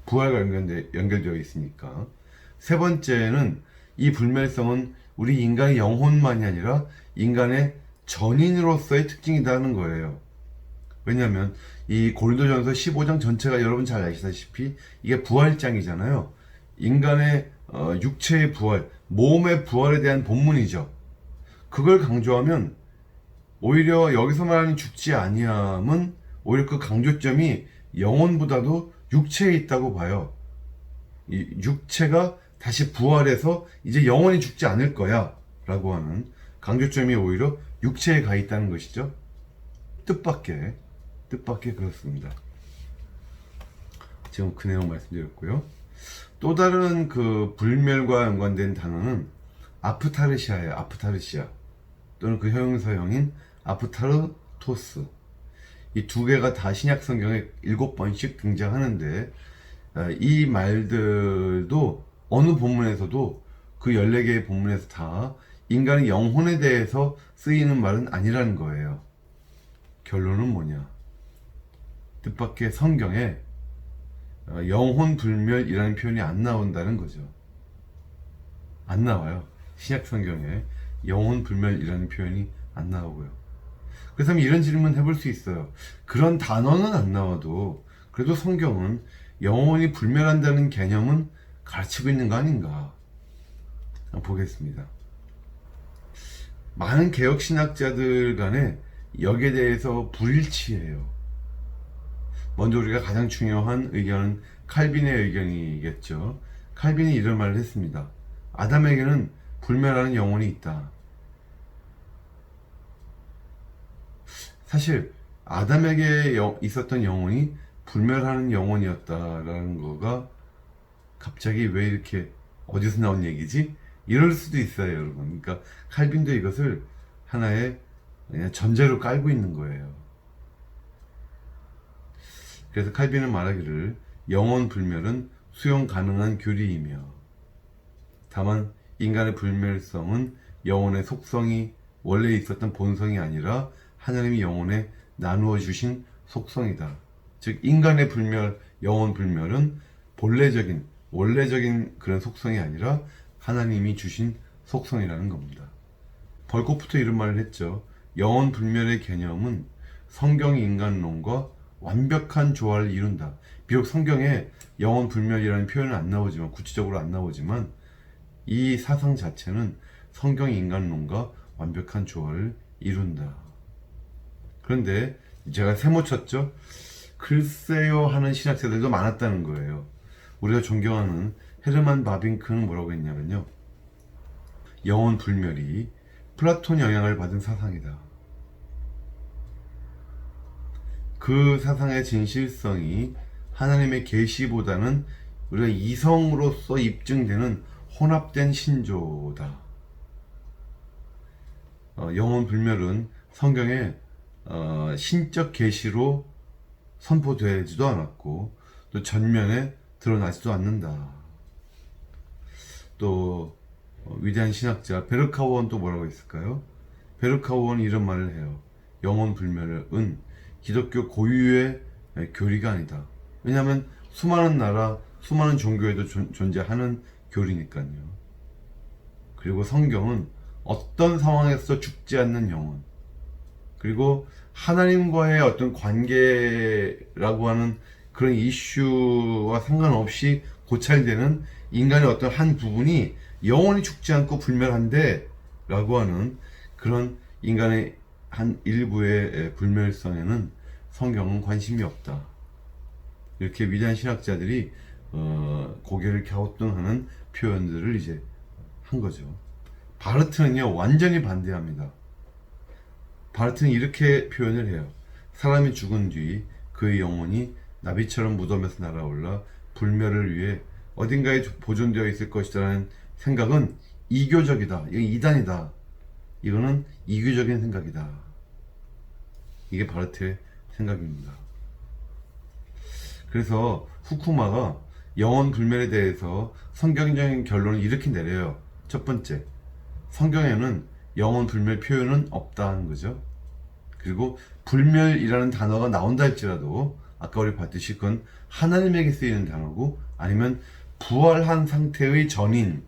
[SPEAKER 1] 부활과 연결되어 있으니까. 세 번째는 이 불멸성은 우리 인간의 영혼만이 아니라 인간의 전인으로서의 특징이라는 거예요. 왜냐하면 이 고린도전서 15장 전체가 여러분 잘 아시다시피 이게 부활장이잖아요. 인간의 육체의 부활, 몸의 부활에 대한 본문이죠. 그걸 강조하면 오히려 여기서 말하는 죽지 아니함은 오히려 그 강조점이 영혼보다도 육체에 있다고 봐요. 이 육체가 다시 부활해서 이제 영원히 죽지 않을 거야 라고 하는 강조점이 오히려 육체에 가 있다는 것이죠. 뜻밖의 그렇습니다. 지금 그 내용 말씀드렸고요. 또 다른 그 불멸과 연관된 단어는 아프타르시아예요. 아프타르시아 또는 그 형용사형인 아프타르토스. 이 두 개가 다 신약 성경에 7번씩 등장하는데 이 말들도 어느 본문에서도 그 14개의 본문에서 다 인간의 영혼에 대해서 쓰이는 말은 아니라는 거예요. 결론은 뭐냐? 뜻밖의 성경에 영혼 불멸이라는 표현이 안 나온다는 거죠. 안 나와요. 신약 성경에 영혼 불멸이라는 표현이 안 나오고요. 그래서 이런 질문 해볼 수 있어요. 그런 단어는 안 나와도 그래도 성경은 영혼이 불멸한다는 개념은 가르치고 있는 거 아닌가? 보겠습니다. 많은 개혁신학자들 간에 여기에 대해서 불일치해요. 먼저 우리가 가장 중요한 의견은 칼빈의 의견이겠죠. 칼빈이 이런 말을 했습니다. 아담에게는 불멸하는 영혼이 있다. 사실 아담에게 있었던 영혼이 불멸하는 영혼이었다라는 거가 갑자기 왜 이렇게 어디서 나온 얘기지? 이럴 수도 있어요, 여러분. 그러니까 칼빈도 이것을 하나의 그냥 전제로 깔고 있는 거예요. 그래서 칼빈은 말하기를 영혼 불멸은 수용 가능한 교리이며 다만 인간의 불멸성은 영혼의 속성이 원래 있었던 본성이 아니라 하나님이 영혼에 나누어 주신 속성이다. 즉 인간의 불멸, 영혼 불멸은 본래적인 원래적인 그런 속성이 아니라 하나님이 주신 속성이라는 겁니다. 벌컥부터 이런 말을 했죠. 영원 불멸의 개념은 성경 인간론과 완벽한 조화를 이룬다. 비록 성경에 영원 불멸이라는 표현은 안 나오지만, 구체적으로 안 나오지만, 이 사상 자체는 성경 인간론과 완벽한 조화를 이룬다. 그런데 제가 세모 쳤죠? 글쎄요 하는 신학자들도 많았다는 거예요. 우리가 존경하는 헤르만 바빙크는 뭐라고 했냐면요. 영원 불멸이 플라톤 영향을 받은 사상이다. 그 사상의 진실성이 하나님의 계시보다는 우리가 이성으로서 입증되는 혼합된 신조다. 영원 불멸은 성경에 신적 계시로 선포되지도 않았고 또 전면에 드러나지도 않는다. 또 위대한 신학자 베르카우언 또 뭐라고 했을까요? 베르카우언이 이런 말을 해요. 영원 불멸은 기독교 고유의 교리가 아니다. 왜냐하면 수많은 나라, 수많은 종교에도 존재하는 교리니까요. 그리고 성경은 어떤 상황에서 죽지 않는 영혼, 그리고 하나님과의 어떤 관계라고 하는 그런 이슈와 상관없이 고찰되는 인간의 어떤 한 부분이 영원히 죽지 않고 불멸한데 라고 하는 그런 인간의 한 일부의 불멸성에는 성경은 관심이 없다. 이렇게 위대한 신학자들이 고개를 갸우뚱하는 표현들을 이제 한 거죠. 바르트는요 완전히 반대합니다. 바르트는 이렇게 표현을 해요. 사람이 죽은 뒤 그의 영혼이 나비처럼 무덤에서 날아올라 불멸을 위해 어딘가에 보존되어 있을 것이라는 생각은 이교적이다. 이건 이단이다. 이거는 이교적인 생각이다. 이게 바르트의 생각입니다. 그래서 후쿠마가 영원 불멸에 대해서 성경적인 결론을 이렇게 내려요. 첫 번째, 성경에는 영원 불멸 표현은 없다는 거죠. 그리고 불멸이라는 단어가 나온다 할지라도 아까 우리 봤듯이 그건 하나님에게 쓰이는 단어고 아니면 부활한 상태의 전인,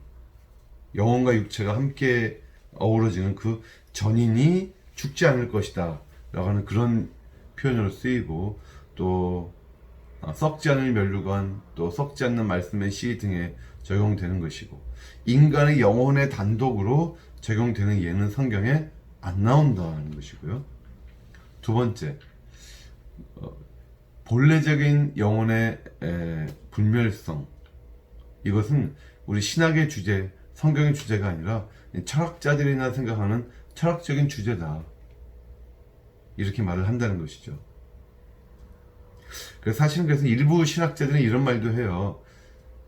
[SPEAKER 1] 영혼과 육체가 함께 어우러지는 그 전인이 죽지 않을 것이다 라고 하는 그런 표현으로 쓰이고, 또 썩지 않을 멸류관, 또 썩지 않는 말씀의 씨 등에 적용되는 것이고, 인간의 영혼의 단독으로 적용되는 예는 성경에 안 나온다는 것이고요. 두 번째, 본래적인 영혼의 불멸성, 이것은 우리 신학의 주제, 성경의 주제가 아니라 철학자들이나 생각하는 철학적인 주제다, 이렇게 말을 한다는 것이죠. 그래서 사실은 그래서 일부 신학자들은 이런 말도 해요.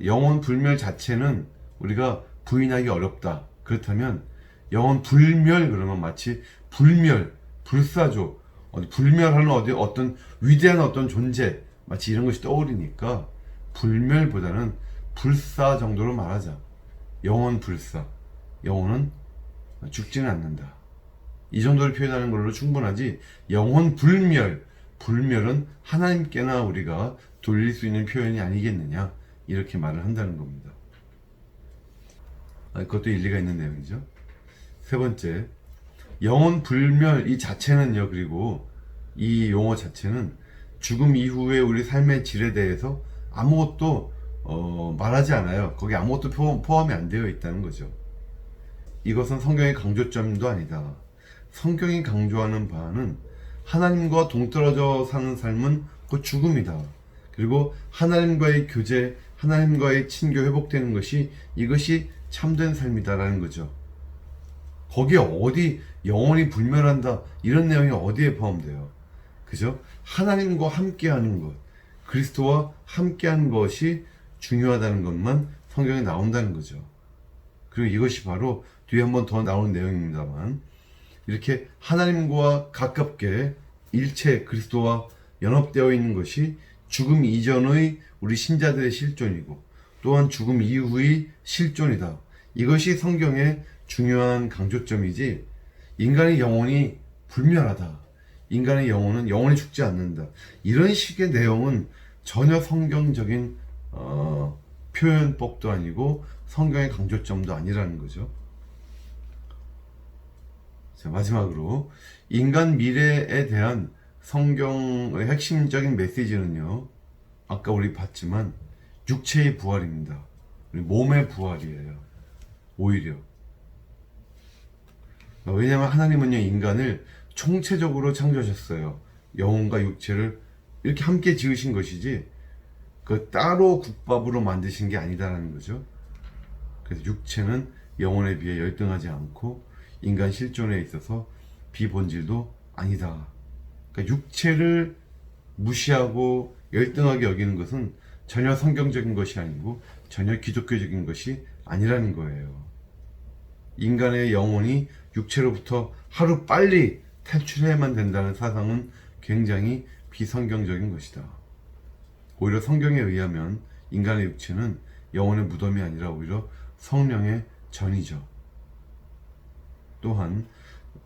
[SPEAKER 1] 영혼 불멸 자체는 우리가 부인하기 어렵다. 그렇다면 영혼 불멸 그러면 마치 불멸, 불사조, 불멸하는 어떤 위대한 어떤 존재, 마치 이런 것이 떠오르니까 불멸보다는 불사 정도로 말하자. 영혼 불사, 영혼은 죽지는 않는다. 이 정도를 표현하는 걸로 충분하지, 영혼 불멸, 불멸은 하나님께나 우리가 돌릴 수 있는 표현이 아니겠느냐, 이렇게 말을 한다는 겁니다. 그것도 일리가 있는 내용이죠. 세 번째, 영혼 불멸 이 자체는요, 그리고 이 용어 자체는 죽음 이후에 우리 삶의 질에 대해서 아무것도 말하지 않아요. 거기 아무것도 포함이 안 되어 있다는 거죠. 이것은 성경의 강조점도 아니다. 성경이 강조하는 바는 하나님과 동떨어져 사는 삶은 곧 죽음이다. 그리고 하나님과의 교제, 하나님과의 친교 회복되는 것이, 이것이 참된 삶이다라는 거죠. 거기에 어디 영원히 불멸한다 이런 내용이 어디에 포함돼요? 그죠? 하나님과 함께하는 것, 그리스도와 함께하는 것이 중요하다는 것만 성경에 나온다는 거죠. 그리고 이것이 바로 뒤에 한 번 더 나오는 내용입니다만, 이렇게 하나님과 가깝게 일체 그리스도와 연합되어 있는 것이 죽음 이전의 우리 신자들의 실존이고, 또한 죽음 이후의 실존이다. 이것이 성경의 중요한 강조점이지, 인간의 영혼이 불멸하다, 인간의 영혼은 영원히 죽지 않는다, 이런 식의 내용은 전혀 성경적인 표현법도 아니고 성경의 강조점도 아니라는 거죠. 자, 마지막으로 인간 미래에 대한 성경의 핵심적인 메시지는요, 아까 우리 봤지만 육체의 부활입니다. 우리 몸의 부활이에요. 오히려. 왜냐하면 하나님은요, 인간을 총체적으로 창조하셨어요. 영혼과 육체를 이렇게 함께 지으신 것이지 그 따로 국밥으로 만드신 게 아니다라는 거죠. 그래서 육체는 영혼에 비해 열등하지 않고 인간 실존에 있어서 비본질도 아니다. 그러니까 육체를 무시하고 열등하게 여기는 것은 전혀 성경적인 것이 아니고 전혀 기독교적인 것이 아니라는 거예요. 인간의 영혼이 육체로부터 하루 빨리 탈출해야만 된다는 사상은 굉장히 비성경적인 것이다. 오히려 성경에 의하면 인간의 육체는 영혼의 무덤이 아니라 오히려 성령의 전이죠. 또한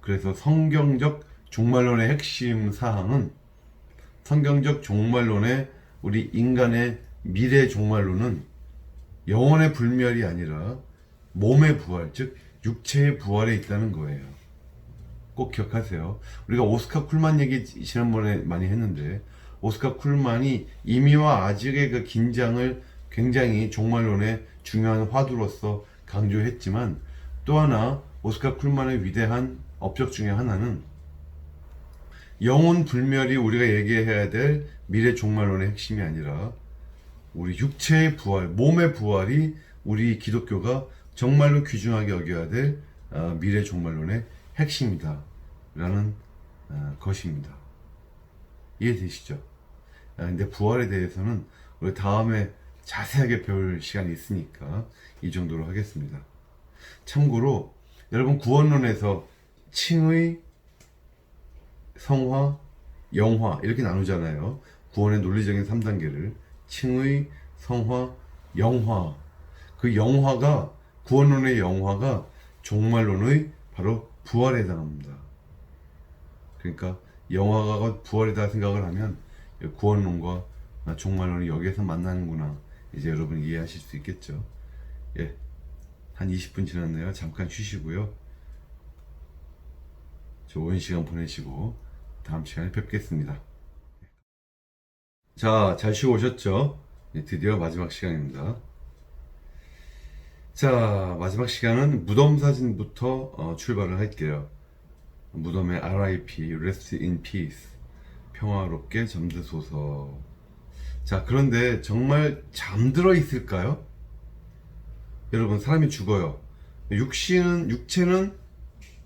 [SPEAKER 1] 그래서 성경적 종말론의 핵심 사항은 성경적 종말론의 우리 인간의 미래 종말론은 영혼의 불멸이 아니라 몸의 부활, 즉 육체의 부활에 있다는 거예요. 꼭 기억하세요. 우리가 오스카 쿨만 얘기 지난번에 많이 했는데 오스카 쿨만이 이미와 아직의 그 긴장을 굉장히 종말론의 중요한 화두로서 강조했지만 또 하나 오스카 쿨만의 위대한 업적 중에 하나는 영혼 불멸이 우리가 얘기해야 될 미래 종말론의 핵심이 아니라 우리 육체의 부활, 몸의 부활이 우리 기독교가 정말로 귀중하게 여겨야 될 미래 종말론의 핵심이다 라는 것입니다. 이해되시죠? 근데 부활에 대해서는 우리 다음에 자세하게 배울 시간이 있으니까 이 정도로 하겠습니다. 참고로 여러분 구원론에서 칭의, 성화, 영화 이렇게 나누잖아요. 구원의 논리적인 3단계를 칭의, 성화, 영화. 그 영화가 구원론의 영화가 종말론의 바로 부활에 해당합니다. 그러니까 영화가 부활이다 생각을 하면 구원론과 종말론이 여기에서 만나는구나 이제 여러분 이해하실 수 있겠죠. 예, 한 20분 지났네요. 잠깐 쉬시고요. 좋은 시간 보내시고 다음 시간에 뵙겠습니다. 자, 잘 쉬고 오셨죠? 드디어 마지막 시간입니다. 자, 마지막 시간은 무덤 사진부터 출발을 할게요. 무덤의 RIP, Rest in Peace, 평화롭게 잠드소서. 자, 그런데 정말 잠들어 있을까요? 여러분, 사람이 죽어요. 육체는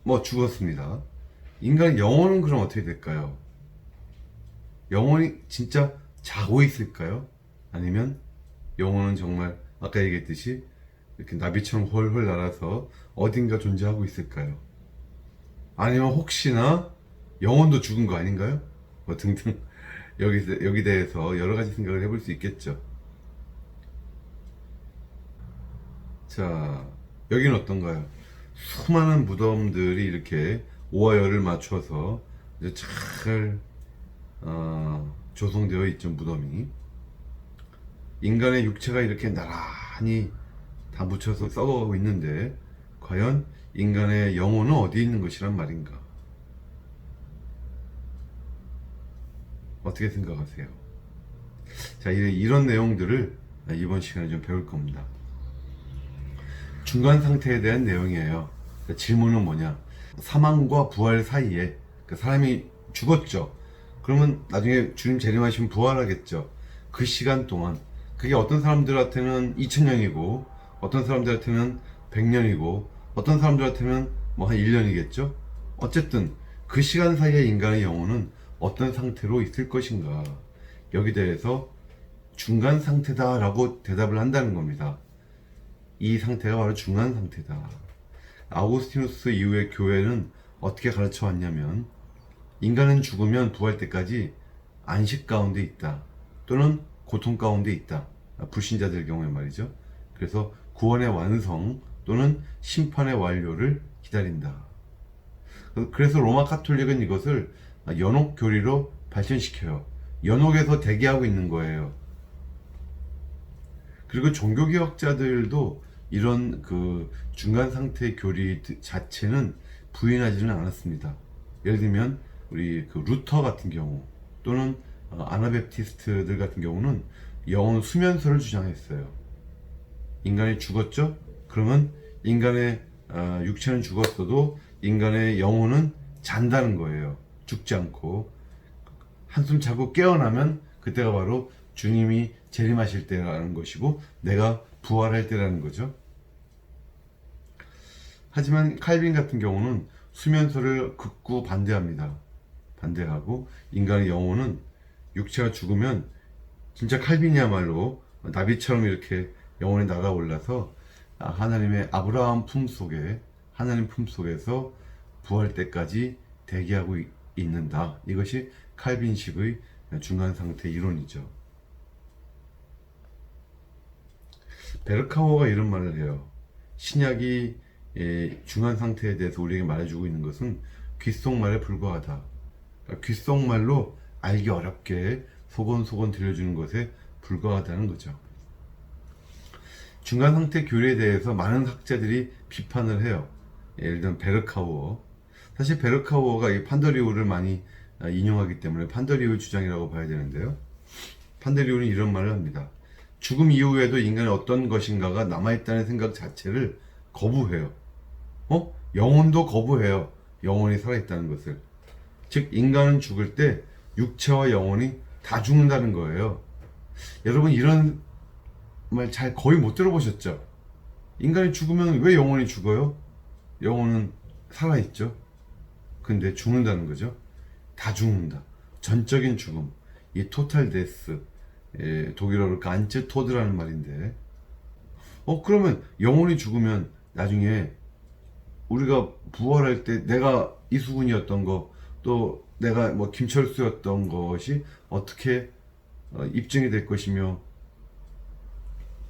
[SPEAKER 1] 뭐 죽었습니다. 인간 영혼은 그럼 어떻게 될까요? 영혼이 진짜 자고 있을까요? 아니면 영혼은 정말 아까 얘기했듯이 이렇게 나비처럼 홀홀 날아서 어딘가 존재하고 있을까요? 아니면 혹시나 영혼도 죽은 거 아닌가요? 뭐 등등 여기 대해서 여러 가지 생각을 해볼 수 있겠죠. 자, 여기는 어떤가요? 수많은 무덤들이 이렇게 오와열을 맞춰서 이제 잘 조성되어 있죠. 무덤이 인간의 육체가 이렇게 나란히 다 묻혀서 썩어가고 있는데 과연 인간의 영혼은 어디 있는 것이란 말인가? 어떻게 생각하세요? 자, 이런 내용들을 이번 시간에 좀 배울 겁니다. 중간 상태에 대한 내용이에요. 질문은 뭐냐? 사망과 부활 사이에 그 사람이 죽었죠. 그러면 나중에 주님 재림하시면 부활하겠죠. 그 시간 동안 그게 어떤 사람들한테는 2000년이고 어떤 사람들한테는 100년이고 어떤 사람들한테는 뭐 한 1년이겠죠. 어쨌든 그 시간 사이에 인간의 영혼은 어떤 상태로 있을 것인가, 여기 대해서 중간 상태다 라고 대답을 한다는 겁니다. 이 상태가 바로 중간 상태다. 아우구스티누스 이후의 교회는 어떻게 가르쳐 왔냐면 인간은 죽으면 부활 때까지 안식 가운데 있다 또는 고통 가운데 있다. 불신자들의 경우에 말이죠. 그래서 구원의 완성 또는 심판의 완료를 기다린다. 그래서 로마 카톨릭은 이것을 연옥 교리로 발전시켜요. 연옥에서 대기하고 있는 거예요. 그리고 종교개혁자들도 이런 그 중간 상태 교리 자체는 부인하지는 않았습니다. 예를 들면 우리 그 루터 같은 경우 또는 아나베프티스트들 같은 경우는 영혼 수면설을 주장했어요. 인간이 죽었죠? 그러면 인간의 육체는 죽었어도 인간의 영혼은 잔다는 거예요. 죽지 않고 한숨 자고 깨어나면 그때가 바로 주님이 재림하실 때라는 것이고 내가 부활할 때라는 거죠. 하지만 칼빈 같은 경우는 수면설을 극구 반대합니다. 반대하고 인간의 영혼은 육체가 죽으면 진짜 칼빈이야말로 나비처럼 이렇게 영혼이 날아올라서 하나님의 아브라함 품속에 하나님 품속에서 부활 때까지 대기하고 있는다. 이것이 칼빈식의 중간 상태 이론이죠. 베르카워가 이런 말을 해요. 신약이 중간 상태에 대해서 우리에게 말해주고 있는 것은 귓속말에 불과하다. 그러니까 귓속말로 알기 어렵게 소곤소곤 들려주는 것에 불과하다는 거죠. 중간 상태 교리에 대해서 많은 학자들이 비판을 해요. 예를 들면 베르카워. 사실 베르카워가 이 판더리우를 많이 인용하기 때문에 판더리우의 주장이라고 봐야 되는데요. 판더리우는 이런 말을 합니다. 죽음 이후에도 인간의 어떤 것인가가 남아있다는 생각 자체를 거부해요. 영혼도 거부해요. 영혼이 살아있다는 것을. 즉 인간은 죽을 때 육체와 영혼이 다 죽는다는 거예요. 여러분 이런 말 잘 거의 못 들어보셨죠? 인간이 죽으면 왜 영혼이 죽어요? 영혼은 살아있죠. 근데 죽는다는 거죠. 다 죽는다. 전적인 죽음. 이 토탈 데스. 독일어로 간츠 토드라는 말인데. 그러면 영혼이 죽으면 나중에 우리가 부활할 때 내가 이수근이었던 거, 또 내가 뭐 김철수였던 것이 어떻게 입증이 될 것이며,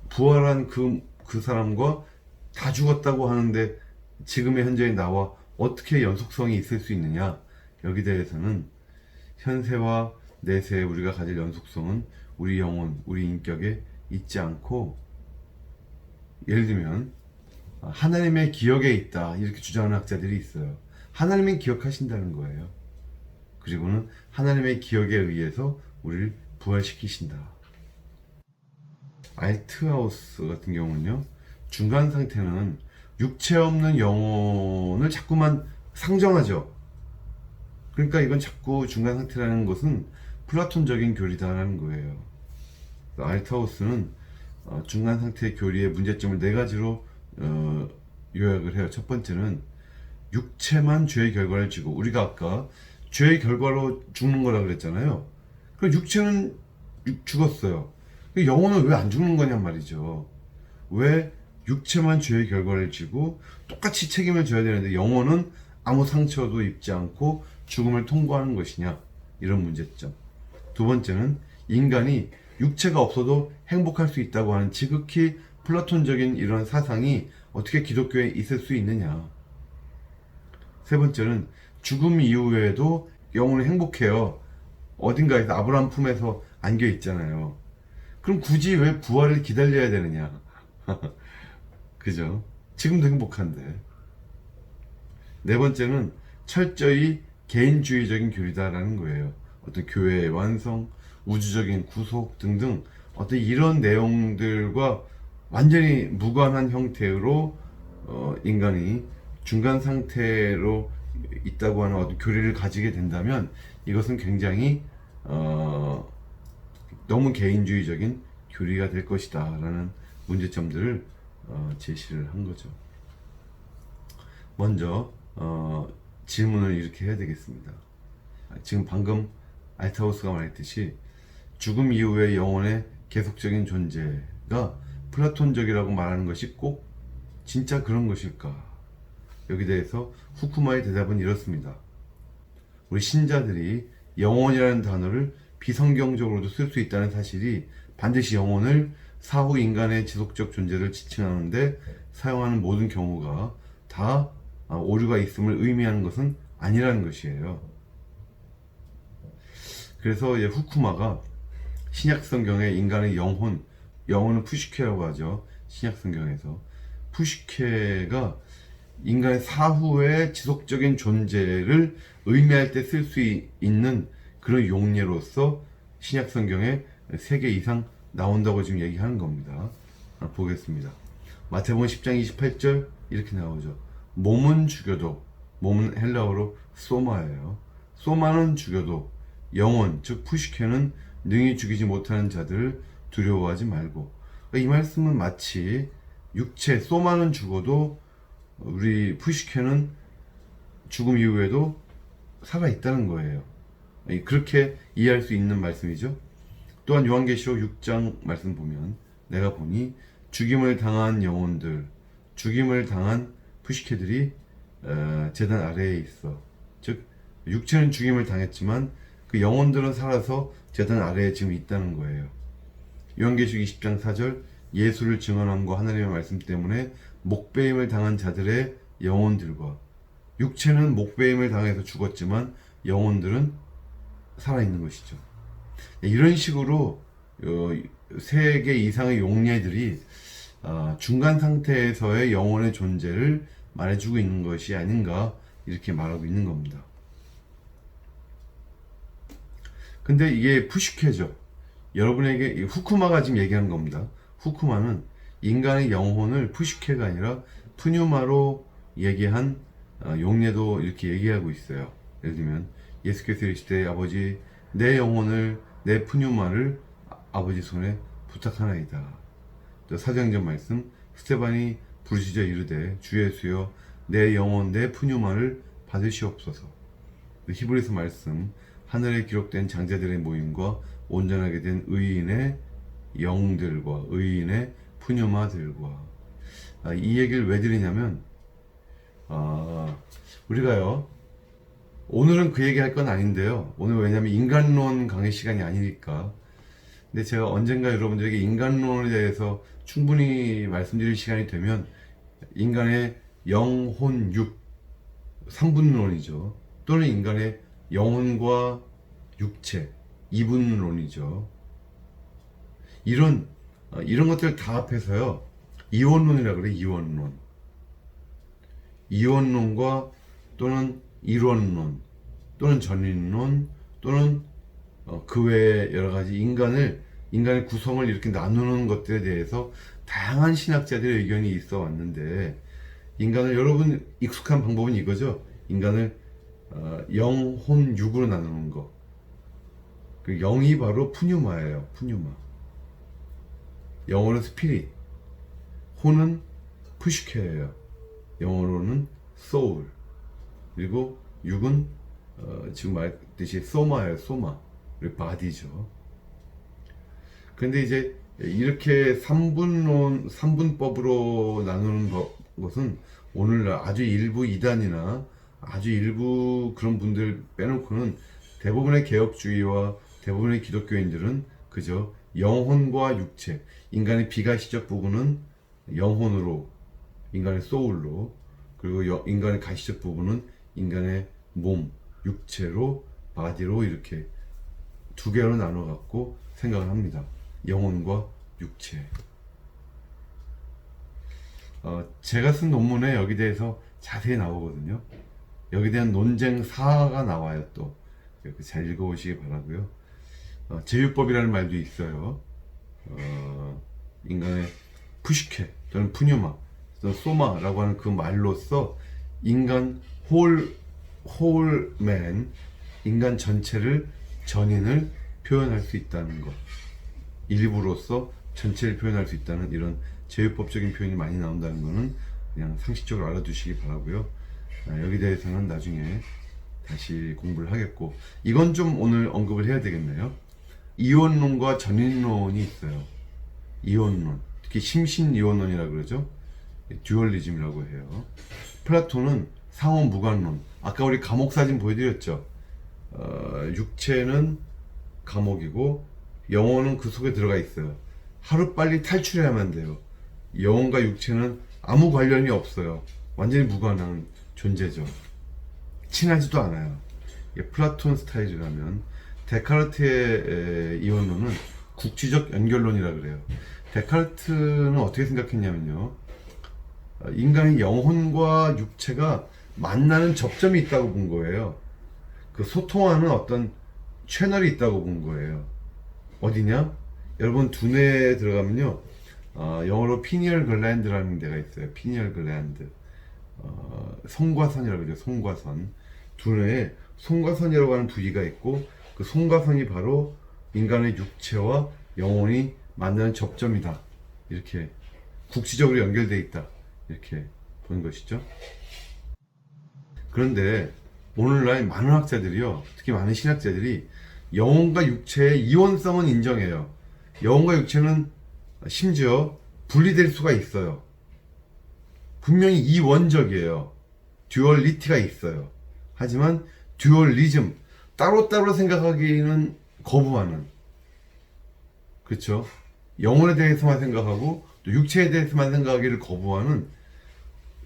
[SPEAKER 1] 부활한 그 사람과 다 죽었다고 하는데 지금의 현재의 나와 어떻게 연속성이 있을 수 있느냐. 여기 대해서는 현세와 내세에 우리가 가질 연속성은 우리 영혼, 우리 인격에 있지 않고, 예를 들면 하나님의 기억에 있다 이렇게 주장하는 학자들이 있어요. 하나님이 기억하신다는 거예요. 그리고는 하나님의 기억에 의해서 우리를 부활시키신다. 알트하우스 같은 경우는요, 중간 상태는 육체 없는 영혼을 자꾸만 상정하죠. 그러니까 이건 자꾸 중간 상태라는 것은 플라톤적인 교리다라는 거예요. 알트하우스는 중간 상태의 교리의 문제점을 네 가지로 요약을 해요. 첫 번째는 육체만 죄의 결과를 지고, 우리가 아까 죄의 결과로 죽는 거라 그랬잖아요. 그럼 육체는 죽었어요. 영혼은 왜 안 죽는 거냔 말이죠. 왜 육체만 죄의 결과를 지고 똑같이 책임을 져야 되는데 영혼은 아무 상처도 입지 않고 죽음을 통과하는 것이냐, 이런 문제점. 두 번째는 인간이 육체가 없어도 행복할 수 있다고 하는 지극히 플라톤적인 이런 사상이 어떻게 기독교에 있을 수 있느냐. 세 번째는 죽음 이후에도 영혼이 행복해요. 어딘가에서 아브라함 품에서 안겨 있잖아요. 그럼 굳이 왜 부활을 기다려야 되느냐. 그죠? 지금도 행복한데. 네 번째는 철저히 개인주의적인 교리다라는 거예요. 어떤 교회의 완성, 우주적인 구속 등등 어떤 이런 내용들과 완전히 무관한 형태로 인간이 중간 상태로 있다고 하는 어떤 교리를 가지게 된다면 이것은 굉장히 너무 개인주의적인 교리가 될 것이다 라는 문제점들을 제시를 한 거죠. 먼저 질문을 이렇게 해야 되겠습니다. 지금 방금 알트하우스가 말했듯이 죽음 이후의 영혼의 계속적인 존재가 플라톤적이라고 말하는 것이 꼭 진짜 그런 것일까? 여기 대해서 후쿠마의 대답은 이렇습니다. 우리 신자들이 영혼이라는 단어를 비성경적으로도 쓸 수 있다는 사실이 반드시 영혼을 사후 인간의 지속적 존재를 지칭하는데 사용하는 모든 경우가 다 오류가 있음을 의미하는 것은 아니라는 것이에요. 그래서 후쿠마가 신약 성경의 인간의 영혼 영어는 푸시케라고 하죠. 신약 성경에서. 푸시케가 인간의 사후의 지속적인 존재를 의미할 때 쓸 수 있는 그런 용례로서 신약 성경에 3개 이상 나온다고 지금 얘기하는 겁니다. 보겠습니다. 마태복음 10장 28절 이렇게 나오죠. 몸은 죽여도, 몸은 헬라어로 소마예요. 소마는 죽여도 영혼, 즉 푸시케는 능히 죽이지 못하는 자들을 두려워하지 말고. 이 말씀은 마치 육체, 소마는 죽어도 우리 푸시케는 죽음 이후에도 살아있다는 거예요. 그렇게 이해할 수 있는 말씀이죠. 또한 요한계시록 6장 말씀 보면 내가 보니 죽임을 당한 영혼들, 죽임을 당한 푸시케들이 제단 아래에 있어. 즉 육체는 죽임을 당했지만 그 영혼들은 살아서 제단 아래에 지금 있다는 거예요. 요한계시록 20장 4절 예수를 증언함과 하나님의 말씀 때문에 목배임을 당한 자들의 영혼들과, 육체는 목배임을 당해서 죽었지만 영혼들은 살아있는 것이죠. 이런 식으로 3개 이상의 용례들이 중간 상태에서의 영혼의 존재를 말해주고 있는 것이 아닌가 이렇게 말하고 있는 겁니다. 근데 이게 푸시케죠. 여러분에게 후쿠마가 지금 얘기한 겁니다. 후쿠마는 인간의 영혼을 푸시케가 아니라 푸뉴마로 얘기한 용례도 이렇게 얘기하고 있어요. 예를 들면 예수께서 이르시되 아버지 내 영혼을 내 푸뉴마를 아버지 손에 부탁하나이다. 또 사도행전 말씀 스테반이 부르짖어 이르되 주 예수여 내 영혼 내 푸뉴마를 받으시옵소서. 히브리서 말씀 하늘에 기록된 장자들의 모임과 온전하게 된 의인의 영들과 의인의 푸뉴마들과. 이 얘기를 왜 드리냐면 우리가요 오늘은 그 얘기 할 건 아닌데요. 오늘 왜냐면 인간론 강의 시간이 아니니까. 근데 제가 언젠가 여러분들에게 인간론에 대해서 충분히 말씀드릴 시간이 되면 인간의 영혼 육 3분론이죠. 또는 인간의 영혼과 육체 2분론이죠. 이런 것들 다 합해서요 이원론이라고 그래요. 이원론과 또는 이론론 또는 전인론 또는 그 외에 여러 가지 인간의 구성을 이렇게 나누는 것들에 대해서 다양한 신학자들의 의견이 있어 왔는데, 인간을 여러분 익숙한 방법은 이거죠. 인간을 영혼 육으로 나누는 거. 그 영이 바로 푸뉴마예요. 푸뉴마. 영어로 스피릿, 혼은 푸시케예요. 영어로는 소울. 그리고 육은 지금 말했듯이 소마예요. 소마. 그리고 바디죠. 그런데 이제 이렇게 3분법으로 나누는 것은 오늘날 아주 일부 이단이나 아주 일부 그런 분들 빼놓고는 대부분의 개혁주의와 대부분의 기독교인들은 그저 영혼과 육체, 인간의 비가시적 부분은 영혼으로, 인간의 소울로, 그리고 인간의 가시적 부분은 인간의 몸, 육체로, 바디로 이렇게 두 개로 나눠 갖고 생각을 합니다. 영혼과 육체. 제가 쓴 논문에 여기 대해서 자세히 나오거든요. 여기 대한 논쟁 사가 나와요. 또 잘 읽어보시기 바라고요. 제휴법이라는 말도 있어요. 인간의 푸시케 또는 푸뉴마 또는 소마라고 하는 그 말로써 인간 홀맨, 인간 전체를, 전인을 표현할 수 있다는 것, 일부로서 전체를 표현할 수 있다는 이런 제휴법적인 표현이 많이 나온다는 것은 그냥 상식적으로 알아두시기 바라고요. 여기 대해서는 나중에 다시 공부를 하겠고, 이건 좀 오늘 언급을 해야 되겠네요. 이원론과 전인론이 있어요. 이원론, 특히 심신이원론이라고 그러죠. 듀얼리즘이라고 해요. 플라톤은 상호무관론, 아까 우리 감옥 사진 보여드렸죠. 육체는 감옥이고 영혼은 그 속에 들어가 있어요. 하루빨리 탈출해야만 돼요. 영혼과 육체는 아무 관련이 없어요. 완전히 무관한 존재죠. 친하지도 않아요. 이게 플라톤 스타일이라면, 데카르트의 이원론은 국지적 연결론이라 그래요. 데카르트는 어떻게 생각했냐면요. 인간의 영혼과 육체가 만나는 접점이 있다고 본 거예요. 그 소통하는 어떤 채널이 있다고 본 거예요. 어디냐? 여러분 두뇌에 들어가면요. 영어로 피니얼 글랜드라는 데가 있어요. 피니얼 글랜드. 송과선이라고 그러죠. 송과선. 두뇌에 송과선이라고 하는 부위가 있고 그 송과선이 바로 인간의 육체와 영혼이 만나는 접점이다. 이렇게 국지적으로 연결되어 있다. 이렇게 보는 것이죠. 그런데 오늘날 많은 학자들이요, 특히 많은 신학자들이 영혼과 육체의 이원성은 인정해요. 영혼과 육체는 심지어 분리될 수가 있어요. 분명히 이원적이에요. 듀얼리티가 있어요. 하지만 듀얼리즘, 따로따로 생각하기는 거부하는, 그렇죠? 영혼에 대해서만 생각하고 또 육체에 대해서만 생각하기를 거부하는,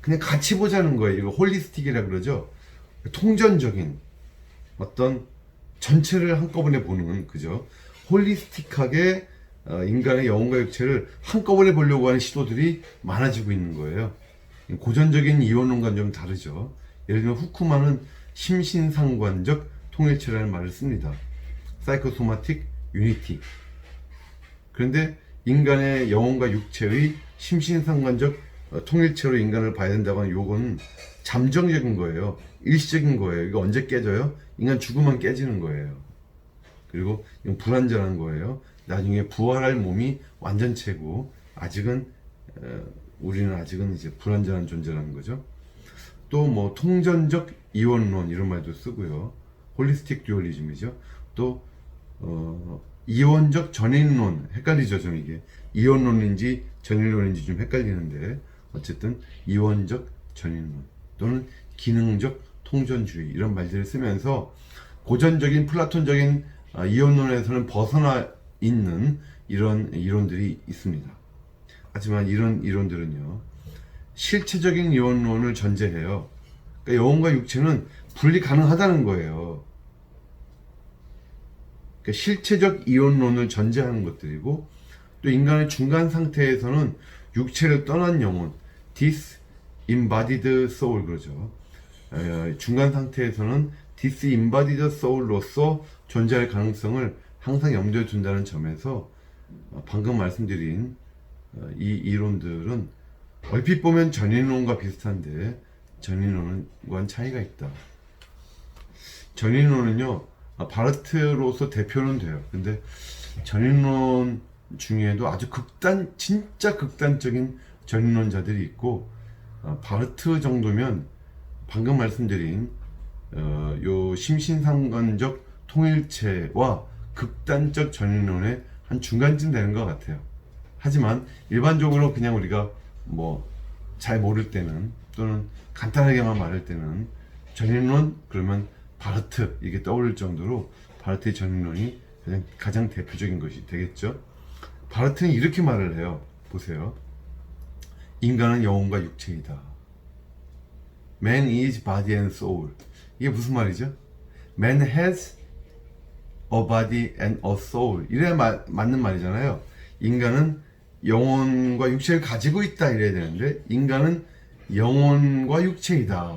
[SPEAKER 1] 그냥 같이 보자는 거예요. 이거 홀리스틱이라 그러죠. 통전적인 어떤 전체를 한꺼번에 보는, 그죠? 홀리스틱하게 인간의 영혼과 육체를 한꺼번에 보려고 하는 시도들이 많아지고 있는 거예요. 고전적인 이원론과는 좀 다르죠. 예를 들면 후쿠마는 심신상관적 통일체라는 말을 씁니다. 사이코소마틱 유니티. 그런데 인간의 영혼과 육체의 심신상관적 통일체로 인간을 봐야 된다고 하는 요거는 잠정적인 거예요. 일시적인 거예요. 이거 언제 깨져요? 인간 죽으면 깨지는 거예요. 그리고 이건 불완전한 거예요. 나중에 부활할 몸이 완전체고 아직은 우리는 아직은 이제 불완전한 존재라는 거죠. 또 뭐 통전적 이원론 이런 말도 쓰고요. 홀리스틱 듀얼리즘이죠. 또 이원적 전인론, 헷갈리죠 좀 이게. 이원론인지 전인론인지 좀 헷갈리는데 어쨌든 이원적 전인론 또는 기능적 통전주의 이런 말들을 쓰면서 고전적인 플라톤적인 이원론에서는 벗어나 있는 이런 이론들이 있습니다. 하지만 이런 이론들은요, 실체적인 이원론을 전제해요. 그러니까 영혼과 육체는 분리 가능하다는 거예요. 그러니까 실체적 이원론을 전제하는 것들이고, 또 인간의 중간 상태에서는 육체를 떠난 영혼, disembodied soul 그러죠. 중간 상태에서는 disembodied soul로서 존재할 가능성을 항상 염두에 둔다는 점에서 방금 말씀드린 이 이론들은 얼핏 보면 전인론과 비슷한데 전인론과는 차이가 있다. 전인론은요, 바르트로서 대표는 돼요. 근데 전인론 중에도 아주 진짜 극단적인 전인론자들이 있고, 바르트 정도면 방금 말씀드린 요 심신상관적 통일체와 극단적 전인론의 한 중간쯤 되는 것 같아요. 하지만 일반적으로 그냥 우리가 뭐 잘 모를 때는 또는 간단하게만 말할 때는 전인론 그러면 바르트 이게 떠오를 정도로 바르트의 전인론이 가장 대표적인 것이 되겠죠. 바르트는 이렇게 말을 해요. 보세요. 인간은 영혼과 육체이다. Man is body and soul. 이게 무슨 말이죠? Man has a body and a soul. 이래야 맞는 말이잖아요. 인간은 영혼과 육체를 가지고 있다 이래야 되는데 인간은 영혼과 육체이다.